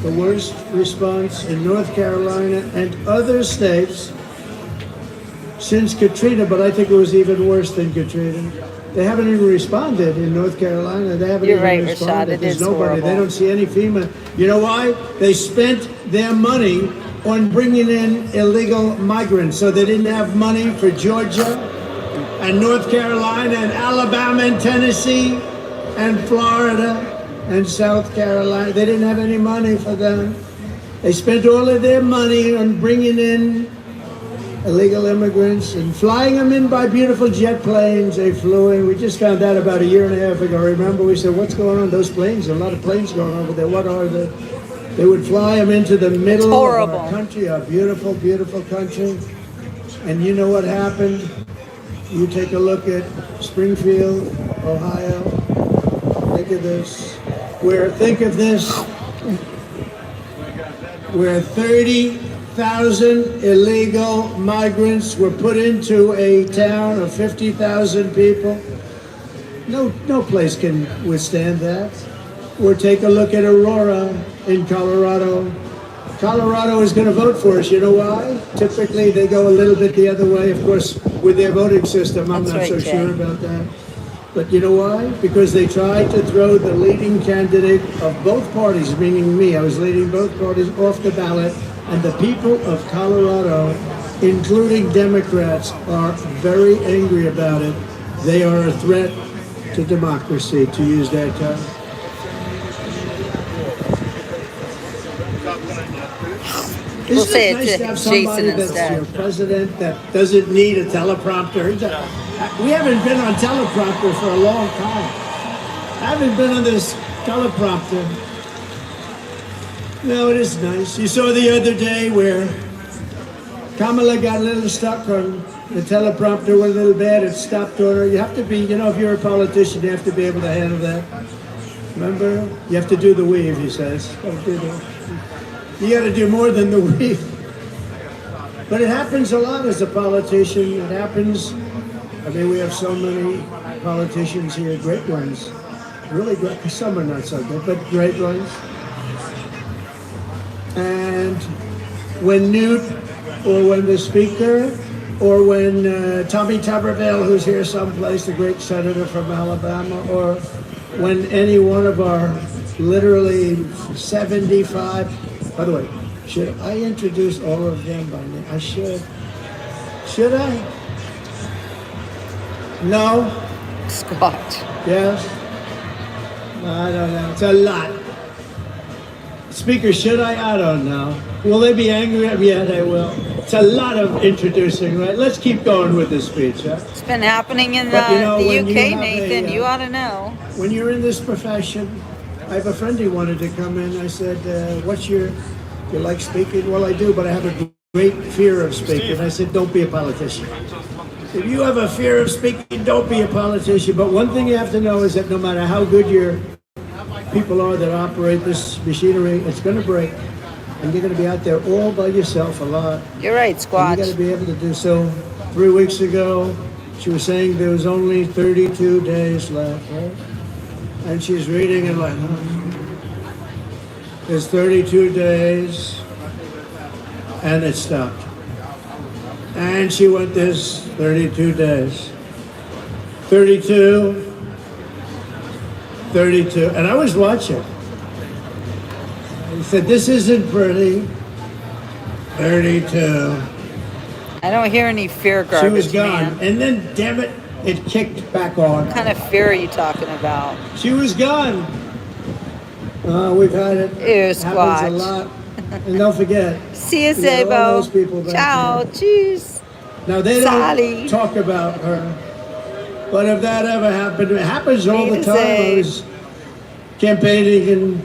the worst response in North Carolina and other states since Katrina, but I think it was even worse than Katrina. They haven't even responded in North Carolina. They haven't even responded. There's nobody. They don't see any FEMA. You know why? They spent their money on bringing in illegal migrants, so they didn't have money for Georgia and North Carolina and Alabama and Tennessee and Florida and South Carolina. They didn't have any money for them. They spent all of their money on bringing in illegal immigrants and flying them in by beautiful jet planes. They flew in. We just found out about a year and a half ago. Remember, we said, what's going on? Those planes, a lot of planes going over there. What are they? They would fly them into the middle of our country, our beautiful, beautiful country. And you know what happened? You take a look at Springfield, Ohio. Think of this. Think of this. Where 30,000 illegal migrants were put into a town of 50,000 people. No place can withstand that. Or take a look at Aurora in Colorado. Colorado is going to vote for us. You know why? Typically, they go a little bit the other way. Of course, with their voting system, I'm not so sure about that. But you know why? Because they tried to throw the leading candidate of both parties, meaning me, I was leading both parties, off the ballot. And the people of Colorado, including Democrats, are very angry about it. They are a threat to democracy, to use that term. We'll say it nice to to have somebody Jason that's instead. your president that doesn't need a teleprompter. We haven't been on teleprompter for a long time. I haven't been on this teleprompter. No, it is nice. You saw the other day where Kamala got a little stuck on the teleprompter, went a little bad, it stopped on her. You have to be, if you're a politician, you have to be able to handle that. Remember? You have to do the weave, he says. You got to do more than the weave. But it happens a lot as a politician. It happens. We have so many politicians here, great ones. Really great. Some are not so good, but great ones. And when Newt, or when the Speaker, or when Tommy Tuberville, who's here someplace, the great senator from Alabama, or when any one of our literally 75, by the way, should I introduce all of them by name? I should. Should I? No? Scott. Yes? I don't know. It's a lot. Speaker, should I? I don't know. Will they be angry at me? Yeah, they will. It's a lot of introducing, right? Let's keep going with this speech, huh? It's been happening in the UK, Nathan. You ought to know. When you're in this profession, I have a friend who wanted to come in. I said, what's your You like speaking? Well, I do, but I have a great fear of speaking. I said, don't be a politician. If you have a fear of speaking, don't be a politician. But one thing you have to know is that no matter how good your people are that operate this machinery, it's going to break. And you're going to be out there all by yourself a lot. You're right, Squatch. You got to be able to do so. 3 weeks ago, she was saying there was only 32 days left, right? And she's reading it like, there's 32 days, and it stopped. And she went this 32 days. 32, 32, and I was watching. He said, this isn't pretty. 32. I don't hear any fear garbage, She was gone. man. And then, damn it, it kicked back on. What kind of fear are you talking about? She was gone. We've had it. Ew, Happens a Squatch. lot. And don't forget. See you, we got all those Zabo. people back Ciao. there. Cheers. Now, they Sally. don't talk about her. But if that ever happened, it happens all the time. I was campaigning in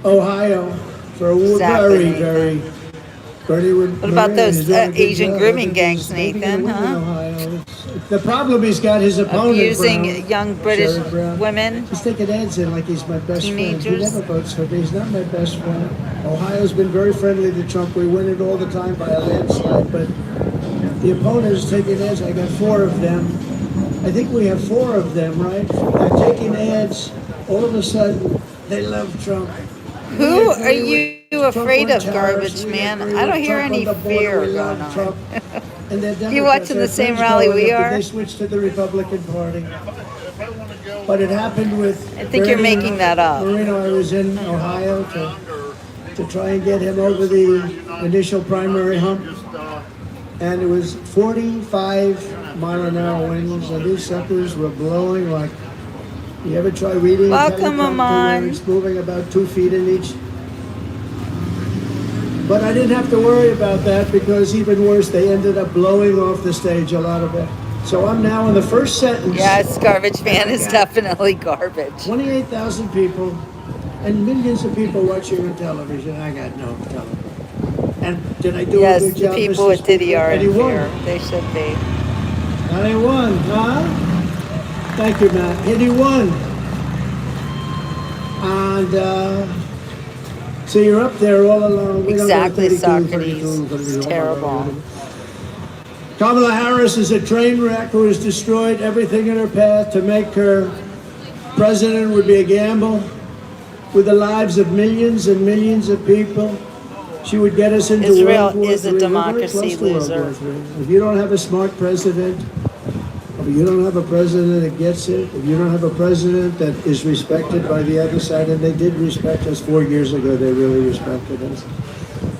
Ohio for a Exactly. very What about those Asian grooming gangs, Nathan, huh? The problem he's got his opponent, Abusing Brown, young British Sherrod Brown. women. He's taking ads in like he's my best friend. He Teenagers. never votes for me. He's not my best friend. Ohio's been very friendly to Trump. We win it all the time by a landslide. But the opponent is taking ads. I got 4 of them. I think we have 4 of them, right? They're taking ads. All of a sudden, they love Trump. Who are you afraid of, garbage man? I don't hear any fear going on. And You watching the same rally we are? They switched to the Republican Party. But it happened with... I think you're making that up. Marino, I was in Ohio to try and get him over the initial primary hump. And it was 45-mile-an-hour winds, and these suckers were blowing like... You ever try reading? Welcome, Aman. It's moving about 2 feet in each. But I didn't have to worry about that because even worse, they ended up blowing off the stage, a lot of it. So I'm now in the first sentence. Yes, garbage man is definitely garbage. 28,000 people and millions of people watching on television. I got no television. And did I do a good job? Yes, the people Mr. with Diddy Speaker? are And he in won. fear. They should be. And he won, huh? Thank you, Matt. And he won. And so you're up there all alone. We Exactly, don't go 32, Socrates. 32, It's terrible. Kamala Harris is a train wreck who has destroyed everything in her path. To make her president would be a gamble with the lives of millions and millions of people. She would get us into Israel World War is a III. We're very democracy close to World loser. War III. If you don't have a smart president, if you don't have a president that gets it, if you don't have a president that is respected by the other side, and they did respect us 4 years ago, they really respected us.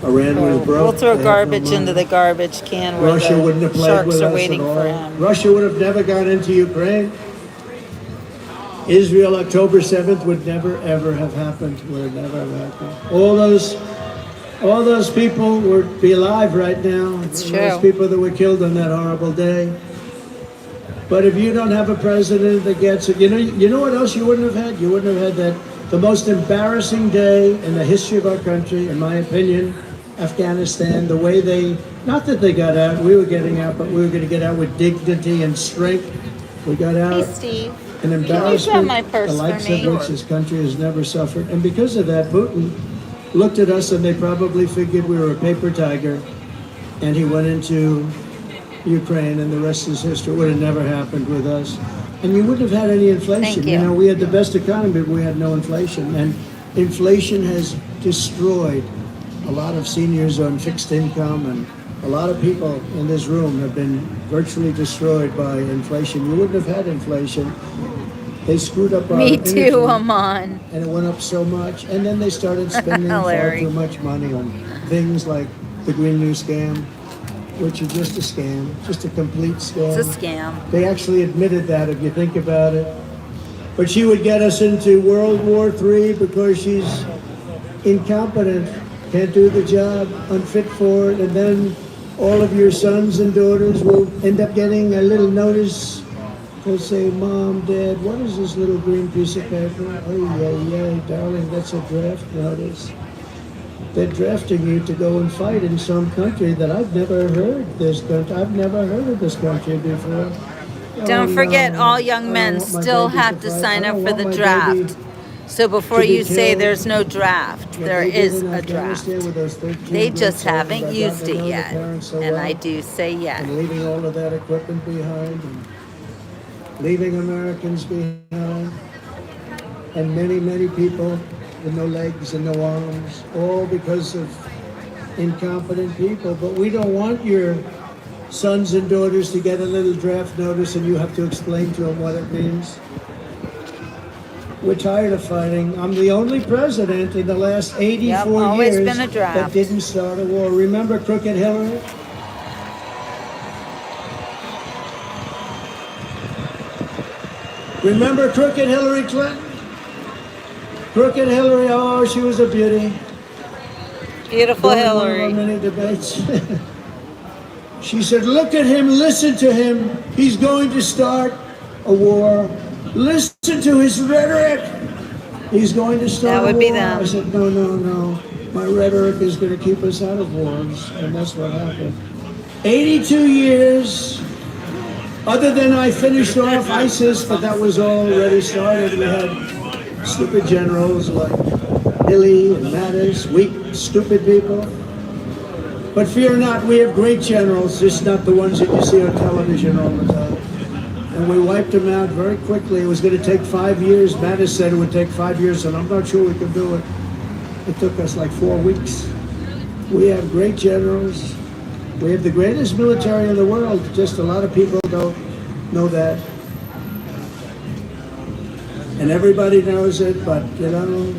Iran was broke. We'll throw They had no garbage money. into the garbage can where Russia wouldn't have the played with sharks are us waiting at all. for him. Russia would have never gone into Ukraine. Israel, October 7th would never, ever have happened. Would never have happened. All those people would be alive right now. It's Those true. people that were killed on that horrible day. But if you don't have a president that gets it, you know what else you wouldn't have had? You wouldn't have had the most embarrassing day in the history of our country, in my opinion, Afghanistan, the way not that they got out, we were getting out, but we were going to get out with dignity and strength. We got out. Hey, Steve. An Can you embarrassment, grab my purse the for likes me? of which this country has never suffered. And because of that, Putin looked at us and they probably figured we were a paper tiger, and he went into Ukraine, and the rest is history. It would have never happened with us. And you wouldn't have had any inflation. Thank you. We had the best economy, but we had no inflation. And inflation has destroyed a lot of seniors on fixed income, and a lot of people in this room have been virtually destroyed by inflation. You wouldn't have had inflation. They screwed up our Me energy, too, Aman. and it went up so much. And then they started spending far Larry. too much money on things like the Green New Scam, which is just a scam, just a complete scam. It's a scam. They actually admitted that, if you think about it. But she would get us into World War III because she's incompetent, can't do the job, unfit for it, and then all of your sons and daughters will end up getting a little notice. They'll say, Mom, Dad, what is this little green piece of paper? Oh, yeah, darling, that's a draft notice. they're drafting you to go and fight in some country that I've never heard I've never heard of this country before. Don't forget, no. all young I men don't want my still baby have to fight. sign I up don't for want the my draft. baby So before to be you say killed there's no draft, like there they did is in a draft. Afghanistan with those 13 They great just soldiers. haven't I've used gotten to it know the yet. parents so And well. I do say yes. And leaving all of that equipment behind, and leaving Americans behind, and many, many people with no legs and no arms, all because of incompetent people. But we don't want your sons and daughters to get a little draft notice and you have to explain to them what it means. We're tired of fighting. I'm the only president in the last 84 always years been a draft. that didn't start a war. Remember Crooked Hillary? Remember Crooked Hillary Clinton? Crooked Hillary, oh, she was a beauty. Beautiful During Hillary. one of our many debates. She said, look at him, listen to him. He's going to start a war. Listen to his rhetoric. He's going to start That would a war. be them. I said, no, no, no. My rhetoric is going to keep us out of wars. And that's what happened. 82 years. Other than I finished off ISIS, but that was already started. We had stupid generals like Milley and Mattis, weak, stupid people. But fear not, we have great generals, just not the ones that you see on television all the time. And we wiped them out very quickly. It was going to take 5 years. Mattis said it would take 5 years, and I'm not sure we could do it. It took us like 4 weeks. We have great generals. We have the greatest military in the world. Just a lot of people don't know that. And everybody knows it, but, you know,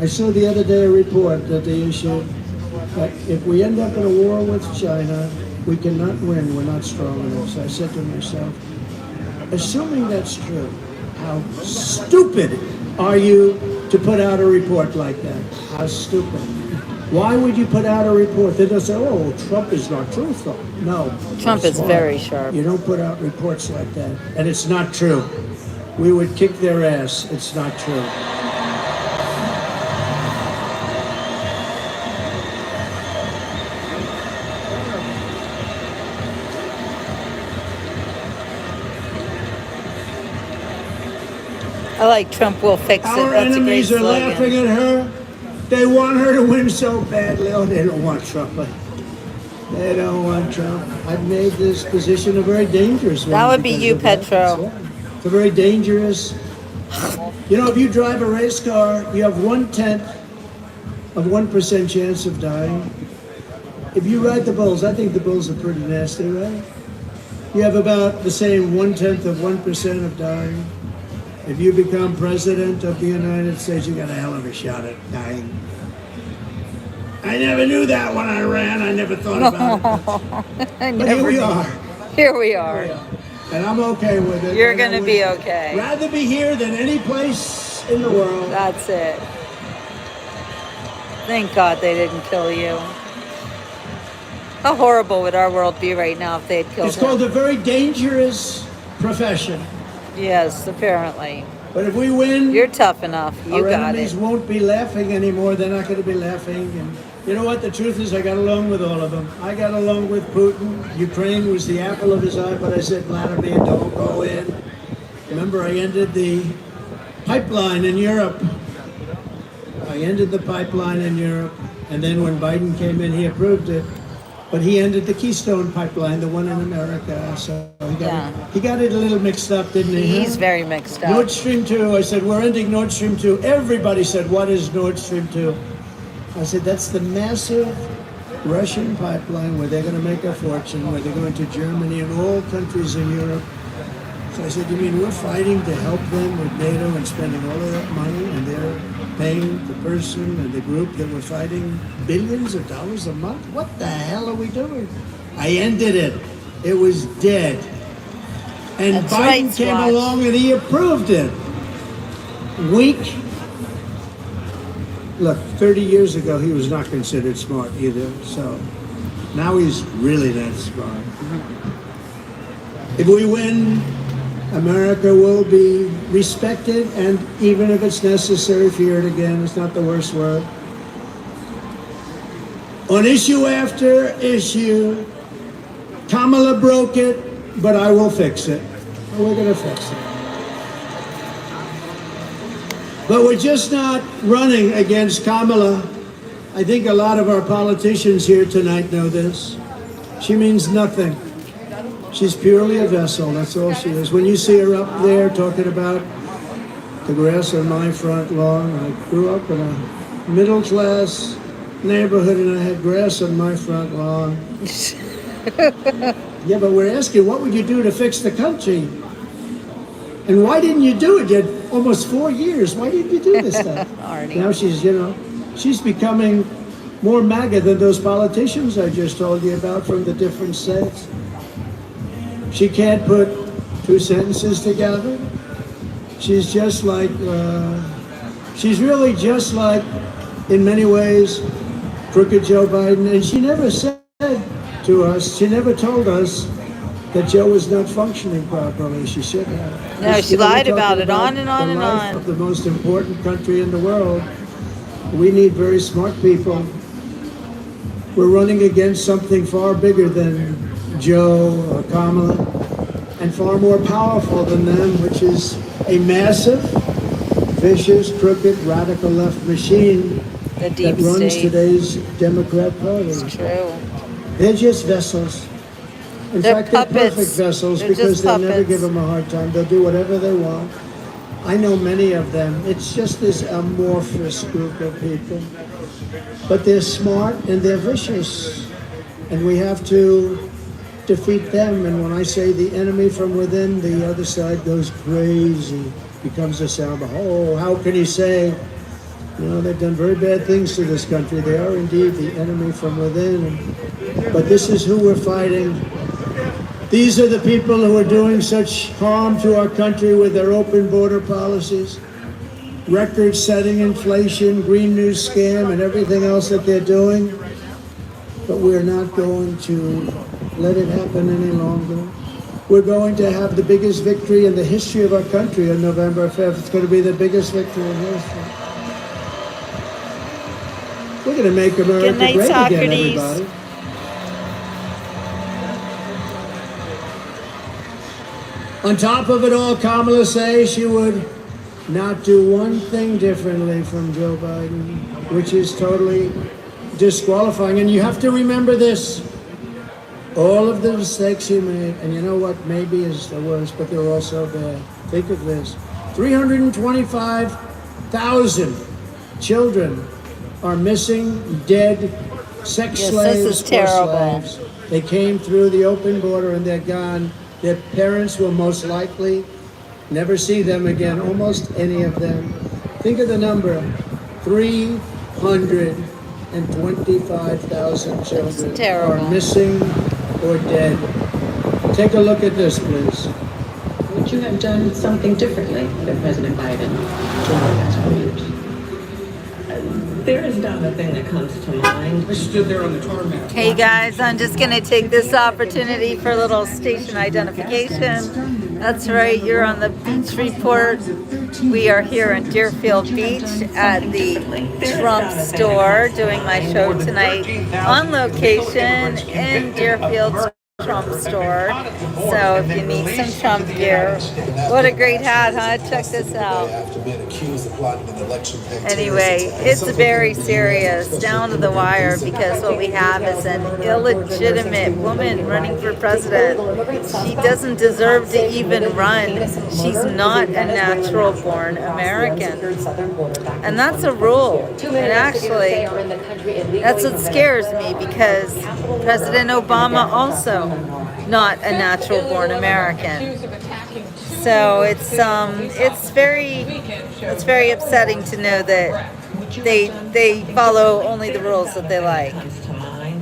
I saw the other day a report that they issued that if we end up in a war with China, we cannot win. We're not strong enough. So I said to myself, assuming that's true, how stupid are you to put out a report like that? How stupid. Why would you put out a report? They don't say, oh, Trump is not truthful. No. Trump is very sharp. You don't put out reports like that. And it's not true. We would kick their ass. It's not true. I like Trump will fix it. Our That's a great enemies are slogan. laughing at her. They want her to win so badly. Oh, they don't want Trump. They don't want Trump. I've made this position a very dangerous one. That would be because you, of that. Petro. It's a very dangerous. You know, if you drive a race car, you have 1/10 of 1% chance of dying. If you ride the bulls, I think the bulls are pretty nasty, right? You have about the same 1/10 of 1% of dying. If you become president of the United States, you got a hell of a shot at dying. I never knew that when I ran. I never thought about it. But here we are. Here we are. And I'm okay with it. You're And I going to would be okay. rather be here than any place in the world. That's it. Thank God they didn't kill you. How horrible would our world be right now if they had killed It's called him? a very dangerous profession. Yes, apparently. But if we win, you're tough enough. You our got enemies it. won't be laughing anymore. They're not going to be laughing. And you know what? The truth is, I got along with all of them. I got along with Putin. Ukraine was the apple of his eye, but I said, Vladimir, don't go in. Remember, I ended the pipeline in Europe. I ended the pipeline in Europe. And then when Biden came in, he approved it. But he ended the Keystone pipeline, the one in America. So he got it a little mixed up, didn't he? He's very mixed up. Nord Stream 2, I said, we're ending Nord Stream 2. Everybody said, what is Nord Stream 2? I said, that's the massive Russian pipeline where they're going to make a fortune, where they're going to Germany and all countries in Europe. So I said, you mean we're fighting to help them with NATO and spending all of that money, and they're paying the person and the group that we're fighting billions of dollars a month? What the hell are we doing? I ended it. It was dead. And That's Biden right, came Swatch. along and he approved it. Weak. Look, 30 years ago, he was not considered smart either. So now he's really that smart. If we win, America will be respected, and even if it's necessary, feared again. It's not the worst word. On issue after issue, Kamala broke it, but I will fix it. We're going to fix it. But we're just not running against Kamala. I think a lot of our politicians here tonight know this. She means nothing. She's purely a vessel, that's all she is. When you see her up there talking about the grass on my front lawn, I grew up in a middle-class neighborhood and I had grass on my front lawn. Yeah, but we're asking, what would you do to fix the country? And why didn't you do it? You had almost 4 years. Why didn't you do this stuff? Now she's, she's becoming more MAGA than those politicians I just told you about from the different states. She can't put two sentences together. She's just like, she's really just like, in many ways, crooked Joe Biden. And she never said to us, she never told us that Joe was not functioning properly. She should have. No, she lied about it on and on and on. Of the most important country in the world. We need very smart people. We're running against something far bigger than Joe or Kamala, and far more powerful than them, which is a massive, vicious, crooked, radical left machine that runs today's Democrat Party. It's true. They're just vessels. In fact, they're perfect vessels because they'll never give them a hard time. They'll do whatever they want. I know many of them. It's just this amorphous group of people. But they're smart and they're vicious. And we have to defeat them. And when I say the enemy from within, the other side goes crazy, becomes a sound. Oh, how can he say, they've done very bad things to this country. They are indeed the enemy from within. But this is who we're fighting. These are the people who are doing such harm to our country with their open border policies, record-setting inflation, Green New Scam, and everything else that they're doing. But we're not going to let it happen any longer. We're going to have the biggest victory in the history of our country on November 5th. It's going to be the biggest victory in history. We're going to make America great again, everybody. On top of it all, Kamala says she would not do one thing differently from Joe Biden, which is totally disqualifying. And you have to remember this. All of the mistakes he made, and you know what maybe is the worst, but they're all so bad. Think of this. 325,000 children are missing, dead, sex slaves, this is terrible. slaves. They came through the open border and they're gone. Their parents will most likely never see them again, almost any of them. Think of the number, 325,000 children are missing or dead. Take a look at this, please. Would you have done something differently than President Biden? There is not a thing that comes to mind. I stood there on the tarmac. Hey guys, I'm just going to take this opportunity for a little station identification. That's right, you're on the Beach Report. We are here in Deerfield Beach at the Trump store doing my show tonight on location in Deerfield's Trump store. So if you need some Trump gear, what a great hat, huh? Check this out. Anyway, it's very serious, down to the wire, because what we have is an illegitimate woman running for president. She doesn't deserve to even run. She's not a natural born American. And that's a rule. And actually, that's what scares me, because President Obama also not a natural born American. So it's very upsetting to know that they follow only the rules that they like.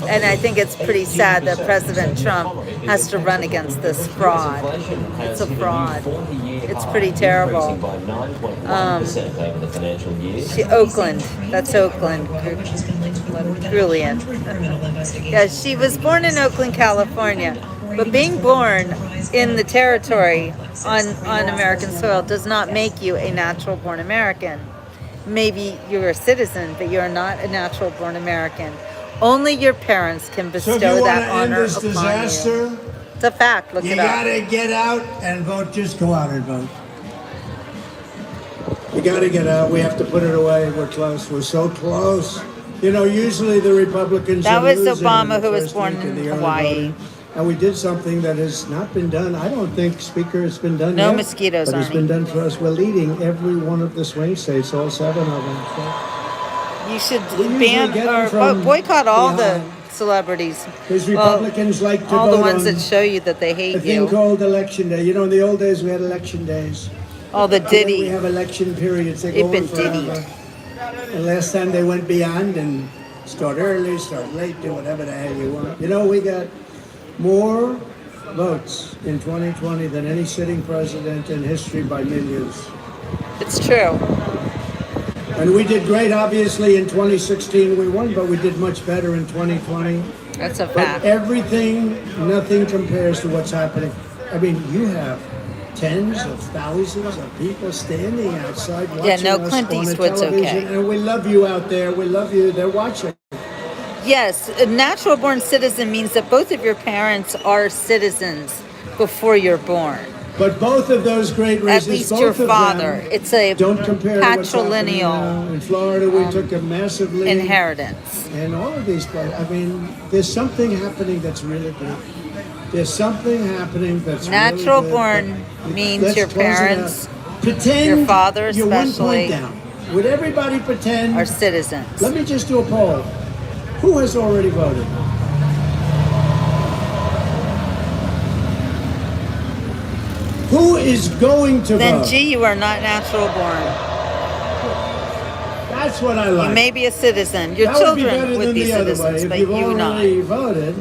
And I think it's pretty sad that President Trump has to run against this fraud. It's a fraud. It's pretty terrible. Oakland. That's Oakland. Brilliant. Yeah, she was born in Oakland, California. But being born in the territory on American soil does not make you a natural born American. Maybe you're a citizen, but you're not a natural born American. Only your parents can So if bestow you want that to end honor this upon disaster, you. It's a fact. Look you it up. gotta get out and vote. Just go out and vote. You gotta get out. We have to put it away. We're close. We're so close. You know, usually the Republicans That are was losing Obama, in the who was first born week of in the early Hawaii. voting. And we did something that has not been done. I don't think, Speaker, it's been done No yet. mosquitoes, But it's been Arnie. done for us. We're leading every one of the swing states, all 7 of them. So You should we usually ban get them or from boycott all the behind. celebrities. Because Well, Republicans like to all the vote ones on that show you that they a hate thing you. called election day. You know, in the old days we had election days. All the Today we Diddy. have election periods. They They've go been on forever. diddied. And last time they went beyond and start early, start late, do whatever the hell you want. You know, we got more votes in 2020 than any sitting president in history by millions. It's true. And we did great, obviously, in 2016 we won, but we did much better in 2020. That's a But fact. everything, nothing compares to what's happening. I mean, you have tens of thousands of people standing outside watching Yeah, no, us Clint on the Eastwood's television, okay. and we love you out there. We love you. They're watching. Yes, a natural born citizen means that both of your parents are citizens before you're born. But both of those great races, At least both your of them, father. It's a don't compare to what's happening patrilineal now. In Florida, we took a massive lead. inheritance. And all of these places. I mean, there's something happening that's really good. There's something happening that's Natural really good. born But means let's your close it out. parents, Pretend your father you're 1 especially, point down. Would everybody pretend? are citizens. Let me just do a poll. Who has already voted? Who is going to Then, vote? gee, you are not natural born. That's what I like. You may be a citizen. Your That would be children better would than be the other way, citizens, if but you've you not. already voted.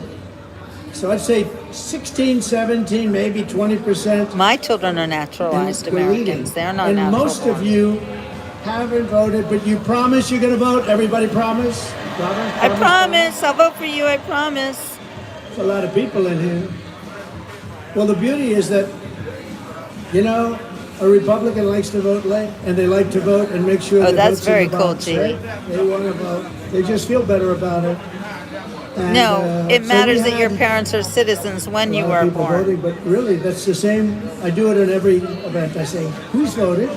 So I'd say 16, 17, maybe 20%. My children are naturalized And we're leading. Americans. They're not and natural most born. of you haven't voted, but you promise you're going to vote? Everybody promise? I promise. I'll vote for you. I promise. There's a lot of people in here. Well, the beauty is that, you know, a Republican likes to vote late, and they like to vote and make sure Oh, their that's vote's very in the cool, box, G. right? They want to vote. They just feel better about it. And, No, it so matters we that your had parents are citizens when a you lot were of people born. voting, but really, that's the same. I do it at every event. I say, who's voted?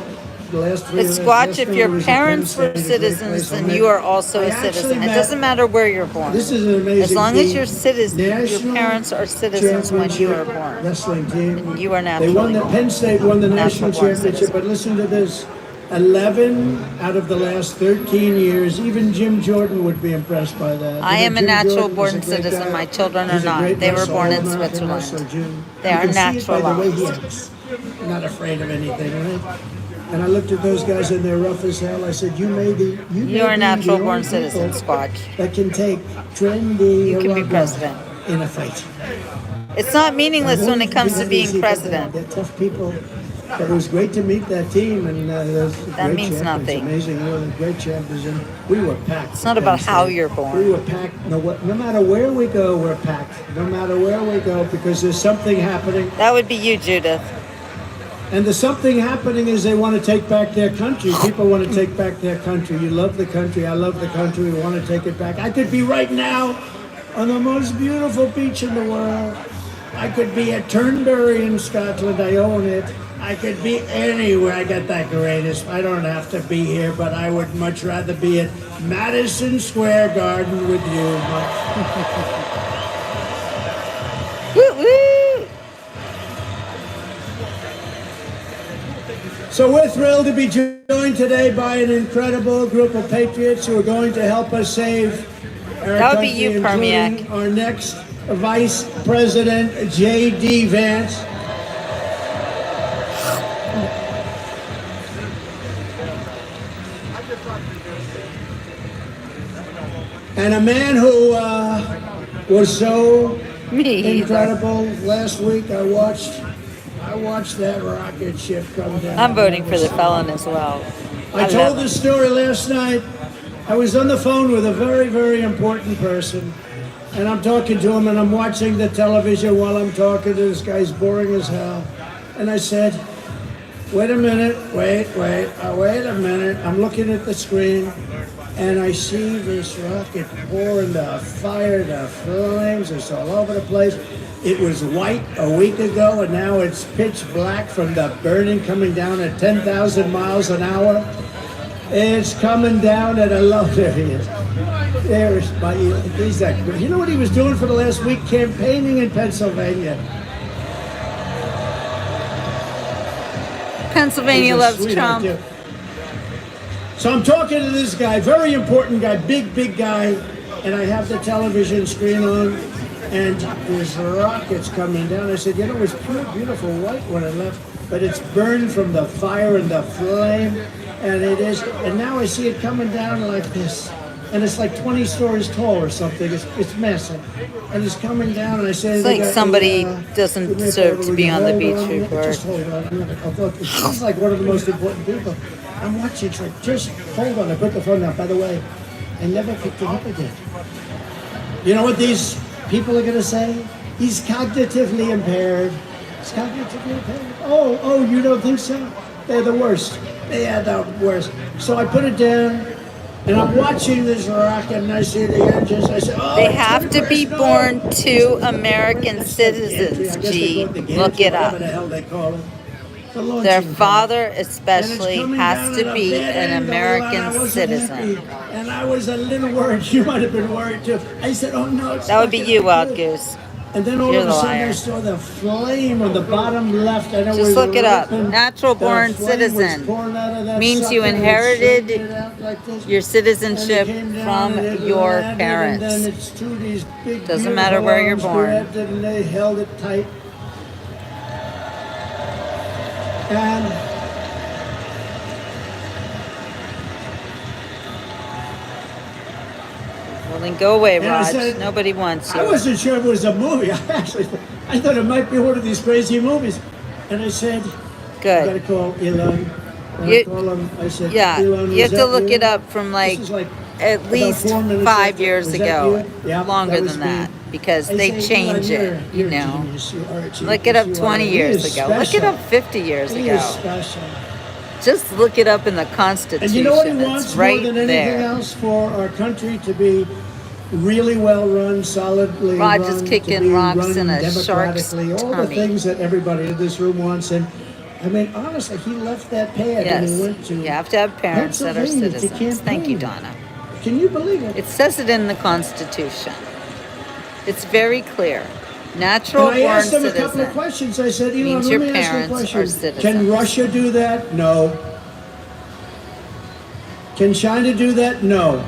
The last 3 It's events. Squatch, Last if one your was in Penn parents were State, a great citizens, place. then I you met- are also I a actually citizen. It met- doesn't matter where you're born. This is an amazing As long as team. you're citizens, your National parents are citizens when you were championship born. Wrestling team. You are They naturally won the born. Penn State won the national Natural born championship. citizen. But listen to this: 11 out of the last 13 years. Even Jim Jordan would be impressed by that. I You know, am a Jim natural Jordan was born a great citizen. guy. My children are He's a not. great They were wrestler, born in All-American Switzerland. wrestler, Jim. They You are can see it by the way he naturalized. acts. Not afraid of anything, right? And I looked at those guys and they're rough as hell. I said, you may be You are a be natural the born only citizen, people Squatch. that can take trendy You can be Aragorn president. in a fight. It's not meaningless when it comes to Because being easy, but president. They're tough people. But it was great to meet that team, and those That great means champions. nothing. Amazing, we were great champions, and we were packed. It's not about how you're born. We were packed. No matter where we go, we're packed. No matter where we go, because there's something happening. That would be you, Judith. And the something happening is they want to take back their country. People want to take back their country. You love the country. I love the country. We want to take it back. I could be right now on the most beautiful beach in the world. I could be at Turnberry in Scotland. I own it. I could be anywhere. I got that greatest. I don't have to be here, but I would much rather be at Madison Square Garden with you. Woo woo! So we're thrilled to be joined today by an incredible group of patriots who are going to help us save our That would be country, you, including Permiak. our next Vice President, JD Vance. And a man who was so incredible. Last week I watched that rocket ship come down. I'm voting for the felon as well. I love told him. this story last night. I was on the phone with a very, very important person, and I'm talking to him, and I'm watching the television while I'm talking to this guy's boring as hell. And I said, wait a minute, wait a minute. I'm looking at the screen, and I see this rocket pouring the fire, the flames, it's all over the place. It was white a week ago, and now it's pitch black from the burning coming down at 10,000 miles an hour. It's coming down at a low. There he is. There's my. He's that. You know what he was doing for the last week? Campaigning in Pennsylvania. Pennsylvania loves Sweetheart, Trump. too. So I'm talking to this guy, very important guy, big guy, and I have the television screen on, and there's rockets coming down. I said, you know, it was pure, beautiful white when I left, but it's burned from the fire and the flame, and it is, and now I see it coming down like this, and it's like 20 stories tall or something. It's massive, and it's coming down, and I say, It's like somebody doesn't deserve to be on the beach report. Just hold on a minute. This is like one of the most important people. I'm watching, it's like, just hold on. I put the phone down. By the way, I never picked it up again. You know what these people are going to say? He's cognitively impaired. He's cognitively impaired. Oh, you don't think so? They're the worst. They are the worst. So I put it down, and I'm watching this rocket, and I see the engines. I say, oh, They have to be born to American citizens, G. Look it up. Whatever the hell they call it. Their father especially has to be an American citizen. And I was a little worried. You might have been worried too. I said, oh no. That would be you, Wild Goose. And then all You're of the a sudden I liar. saw the flame on the bottom left. And it Just was look it up. ripping. Natural The born flame was citizen pouring out of that means you sucker, and it inherited shot it out like this. your citizenship And it came down, from and it your landed, and parents. then it's two of these big, Doesn't matter where you're beautiful born. arms grabbed it, and they held it tight. And Well, then go away, And I Raj. said- Nobody wants I you. wasn't sure if it was a movie. I thought it might be one of these crazy movies. And I said, Good. I gotta call Elon. And You- I call him. I said, Yeah, Elon, you have was to that look you? it up from This like is like at about least 4 minutes 5 after. years Was that ago. you? Yeah, Longer that was than me. that because I they say, change Elon, it, you're you a know. genius. You are a genius. Look it up You are. 20 He years is ago. Look it special. up 50 years He ago. is special. Just look it up in the Constitution. And you know what he It's wants right more than anything there. else? For our country to be really well run, solidly Raj run, is to kicking be rocks run in a shark's democratically, all the tummy. things that everybody in this room wants. And I mean, honestly, he left that pad and he Yes, went to you have to have parents that are Pennsylvania to citizens. Thank you, campaign. Donna. Can you believe it? It says it in the Constitution. It's very clear. Natural And I born asked him a couple of citizen. questions. I said, Elon, means let your me ask you a parents question. are citizens. Can Russia do that? No. Can China do that? No.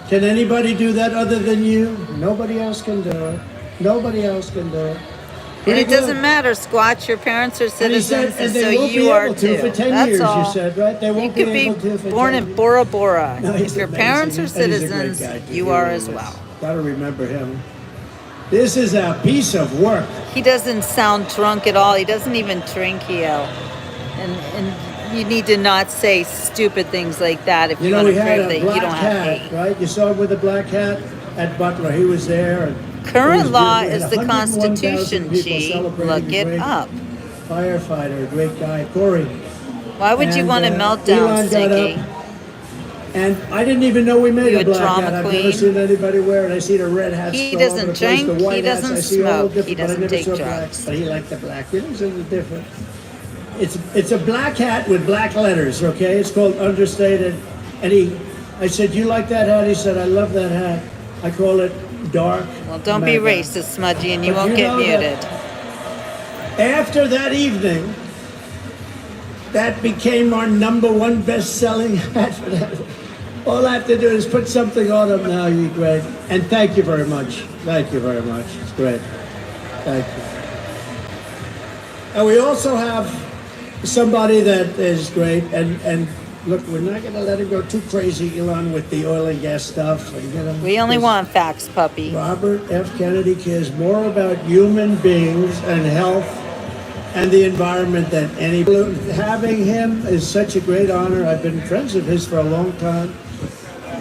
Can anybody do that other than you? Nobody else can do it. Nobody else can do it. And Pretty it doesn't good. matter, Squatch. Your parents are And he said, citizens, and and they so won't you be are able too. to for 10 That's years, all. you said, right? They You won't could be be able to for born 10 in years. Bora Bora. No, If he's your amazing. parents are And he's a great citizens, guy. you He are really as is. well. Gotta remember him. This is a piece of work. He doesn't sound drunk at all. He doesn't even drink, Yo. And you need to not say stupid things like that if you, You know, want we to had prove a that you black don't have hat, hate. right? You saw him with a black hat at Butler. He was there. And Current it was law good. We had is the 101,000 Constitution, people G. celebrating Look a it great up. Firefighter, a great guy, Corey. Why would you And, want a meltdown, Elon got Stinky? up, and I didn't even know we made You a a black drama hat. I've queen? never seen anybody wear it. I see the red hats. He all over doesn't the place, drink, the white he hats, doesn't I see all smoke, different, he but I doesn't never take saw drugs. blacks. But he liked the black. You know, something different. It's a black hat with black letters. Okay, it's called understated. And I said, "You like that hat?" He said, "I love that hat. I call it dark." Well, don't be MAGA." racist, Smudgy, and you But won't you get know that- muted. After that evening, that became our #1 best-selling hat for that. All I have to do is put something on them now. You're great. And thank you very much. Thank you very much. It's great. Thank you. And we also have somebody that is great. And look, we're not going to let him go too crazy, Elon, with the oil and gas stuff. And get him, We only because want facts, puppy. Robert F. Kennedy cares more about human beings and health and the environment than any. Having him is such a great honor. I've been friends of his for a long time.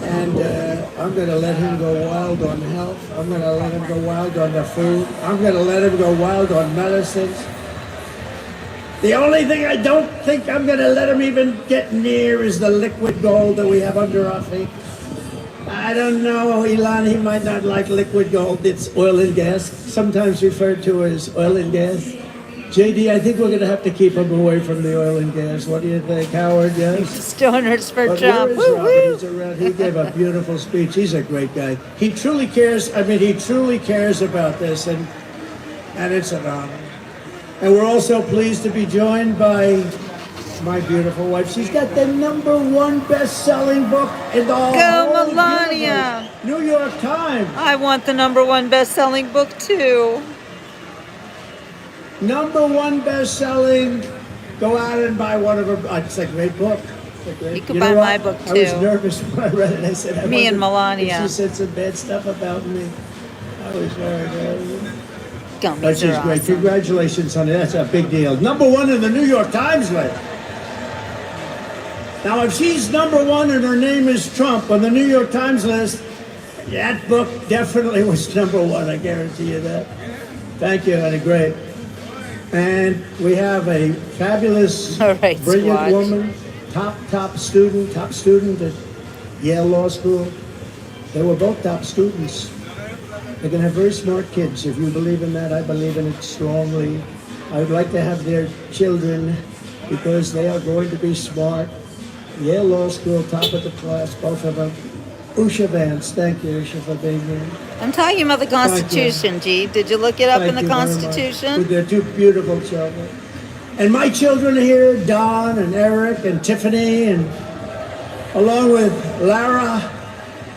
And I'm going to let him go wild on health. I'm going to let him go wild on the food. I'm going to let him go wild on medicines. The only thing I don't think I'm going to let him even get near is the liquid gold that we have under our feet. I don't know, Elon, he might not like liquid gold. It's oil and gas, sometimes referred to as oil and gas. JD, I think we're going to have to keep him away from the oil and gas. What do you think, Howard? Yes? Stoners for But Trump. where is Robert? He's around. He gave a beautiful speech. He's a great guy. He truly cares. I mean, he truly cares about this, and it's an honor. And we're also pleased to be joined by my beautiful wife. She's got the #1 best-selling book in the whole Melania. universe. New York Times. I want the #1 best-selling book too. #1 best-selling. Go out and buy one of her. It's a great book. You could buy my book I was too. nervous when I read it. I said, Me and Melania. She said some bad stuff about me. I was worried. Gummies But she's are great. awesome. Congratulations, honey. That's a big deal. #1 in the New York Times list. Now, if she's #1 and her name is Trump on the New York Times list, that book definitely was #1. I guarantee you that. Thank you, honey. Great. And we have a fabulous, brilliant woman, top student at Yale Law School. They were both top students. They're going to have very smart kids. If you believe in that, I believe in it strongly. I would like to have their children because they are going to be smart. Yale Law School, top of the class, both of them. JD Vance, thank you, Usha, for being here. I'm talking about the Constitution, G. Did you look it up in the Constitution? With their two beautiful children. And my children are here, Don and Eric and Tiffany, and along with Lara.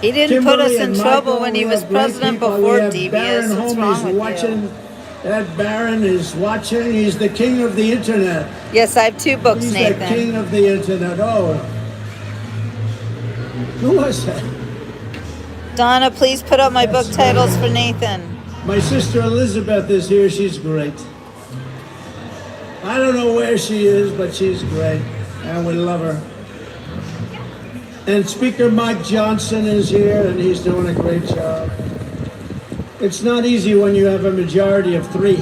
He didn't Kimberly put us in and trouble Michael. when he We was have great president people. before We have DBS. Baron What's Holmes wrong with watching. you? That Baron is watching. He's the king of the internet. Yes, I have 2 books, He's Nathan. the king of the internet. Oh. Who was that? Donna, please put up my book titles for Nathan. My sister Elizabeth is here. She's great. I don't know where she is, but she's great. And we love her. And Speaker Mike Johnson is here, and he's doing a great job. It's not easy when you have a majority of 3.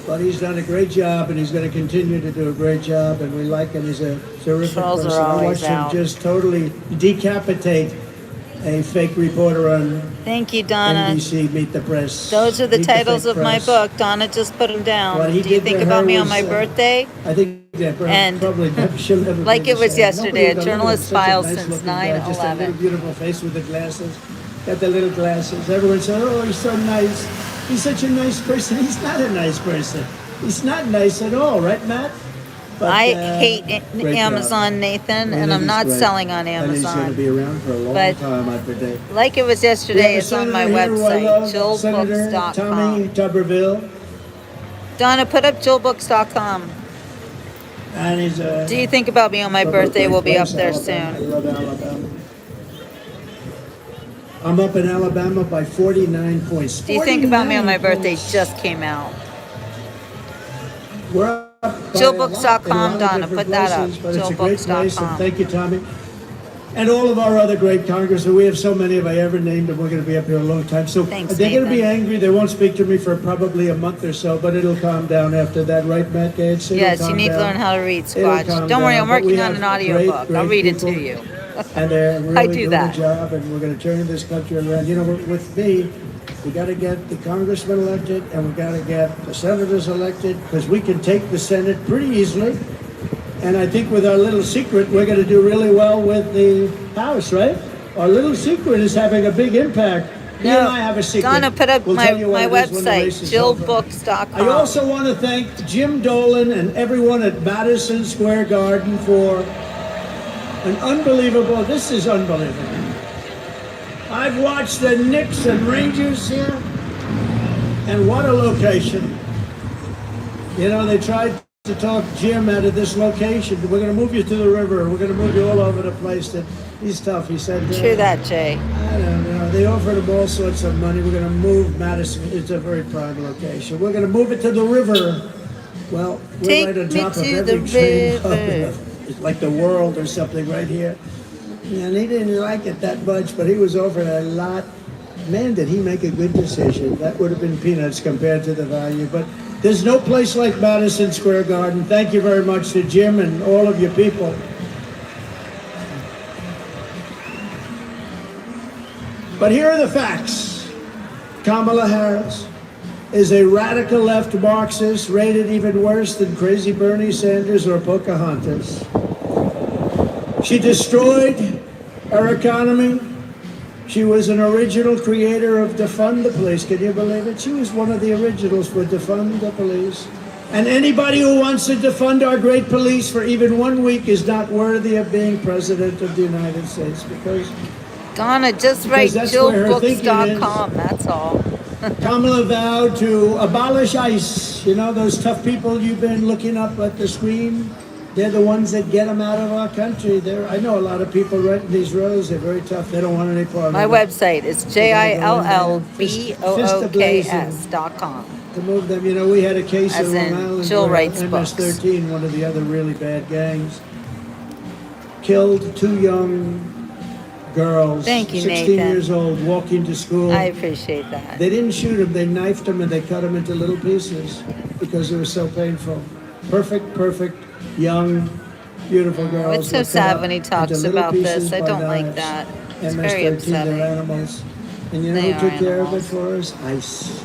But he's done a great job, and he's going to continue to do a great job, and we like him. He's a terrific Trolls are person. I always watched him out. just totally decapitate a fake reporter on Thank you, Donna. NBC, Meet the Press. Those are the Meet titles Fake of my Press. book. Donna just put them down. What he Do you did think to about her me on was, my birthday? I think that And probably she'll never like be it the was same. yesterday, Nobody a knows journalist him. Such a file nice since looking guy, Just that 9/11. little beautiful face with the glasses. Got the little glasses. Everyone said, "Oh, he's so nice. He's such a nice person." He's not a nice person. He's not nice at all, right, Matt? But, I hate great Amazon, job. Nathan, Well, and I'm he's not great. selling on And he's going to Amazon. be around for a long But time, I predict. like it was yesterday, We have a it's on my senator here who I website, love, Senator Tommy jillbooks.com. Tuberville. Donna, put up jillbooks.com. And he's Do you think about me on my birthday? We'll be up there I soon. love Alabama. I'm up in Alabama by 49 points. Do you think about me on my 49 birthday? points. Just came out. We're up by Jillbooks.com, a lot of Donna, different put that places, up. But it's a great place, and Jillbooks.com. thank you, Tommy. And all of our other great congressmen. We have so many if I ever named them. We're going to be up here a long time. So Thanks, they're going to be Nathan. angry. They won't speak to me for probably a month or so, but it'll calm down after that, right, Matt Gates? It'll Yes, you calm need to down. learn how to read, It'll Squatch. calm Don't worry, down. I'm But we working on have an audio great, book. I'll great read it to people. you. And they're really I do doing that. a job, and we're going to turn this country around. You know, with me, we got to get the congressmen elected, and we got to get the senators elected, because we can take the Senate pretty easily. And I think with our little secret, we're going to do really well with the House, right? Our little secret is having a big impact. He and I have a secret. Donna, put up We'll my tell you what it is when the website, race is over. jillbooks.com. I also want to thank Jim Dolan and everyone at Madison Square Garden for an unbelievable, this is unbelievable. I've watched the Knicks and Rangers here, and what a location. You know, they tried to talk Jim out of this location. We're going to move you to the river. We're going to move you all over the place. And he's tough, he said. True that, Jay. I don't know. They offered him all sorts of money. We're going to move Madison. It's a very prime location. We're going to move it to the river. Well, we're Take right on me top of to every the train. river. It's like the world or something right here. And he didn't like it that much, but he was offered a lot. Man, did he make a good decision. That would have been peanuts compared to the value. But There's no place like Madison Square Garden. Thank you very much to Jim and all of your people. But here are the facts. Kamala Harris is a radical left Marxist, rated even worse than crazy Bernie Sanders or Pocahontas. She destroyed our economy. She was an original creator of Defund the Police. Can you believe it? She was one of the originals for Defund the Police. And anybody who wants to defund our great police for even 1 week is not worthy of being president of the United States, because Donna, just write jillbooks.com, that's all. Kamala vowed to abolish ICE. You know, those tough people you've been looking up at the screen? They're the ones that get them out of our country. I know a lot of people right in these rows. They're very tough. They don't want any part of it. My website is JILLBOOKS.com. To move them, you know, we had a case As in in Long Island Jill where writes books. MS-13, one of the other really bad gangs, killed 2 young girls, Thank you, 16 Nathan. years old, walking to school. I appreciate that. They didn't shoot them, they knifed them and they cut them into little pieces because it was so painful. Perfect, young, beautiful girls. It's so were sad cut when he up talks into little about this. pieces I by don't like knives. that. It's very MS-13, upsetting. they're animals. And you know They who are took care of it animals. for us? ICE.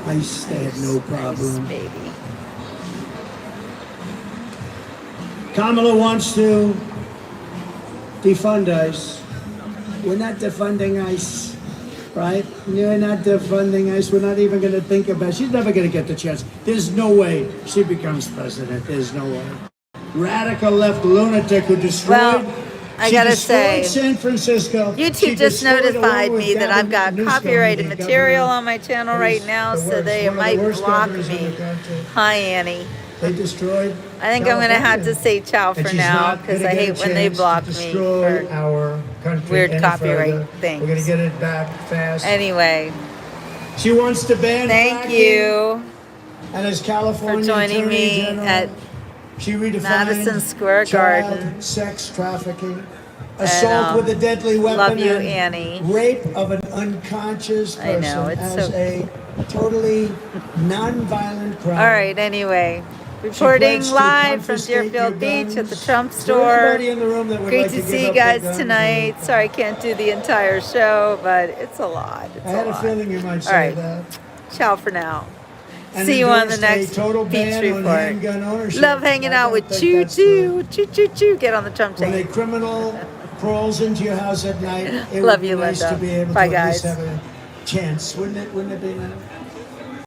ICE, they had no problem. Baby. Kamala wants to defund ICE. We're not defunding ICE, right? We're not defunding ICE. We're not even going to think about it. She's never going to get the chance. There's no way she becomes president. There's no way. Radical left lunatic who destroyed. I gotta say, San Francisco. She YouTube just destroyed notified along with me that I've got Gavin Newsom, copyrighted the material governor on my channel right now, the so worst, they one of the might worst block governors in me. the country. Hi, Annie. They destroyed. I think I'm gonna have to say ciao And for she's now not because gonna I get a hate when they chance to block me destroy for our country weird any copyright further. things. We're gonna get it back fast. Anyway, She wants to ban thank fracking, you and as California for joining Attorney me General, at she redefined Madison Square child Garden. sex trafficking, assault And, with a deadly weapon, love you, and Annie. rape of an unconscious person I know, it's as so- a totally non-violent crime. All right, anyway. Reporting pledged to live from confiscate Deerfield your Beach at the guns. Trump For store. everybody in the room that would Great like to give see you up their guys guns, tonight. Sorry I can't do the entire show, but it's a lot. It's I had a a lot. feeling you might say All right. that. Ciao for now. And See you on the endorsed a next total Beach ban on Report. handgun ownership. Love hanging I out don't with think Choo that's Choo. Choo Choo Choo. Get on the Trump When a chain. criminal crawls into your house at night, it Love would you, be nice Linda. to be able Bye, to at least guys. have a chance, wouldn't it? Wouldn't it be nice?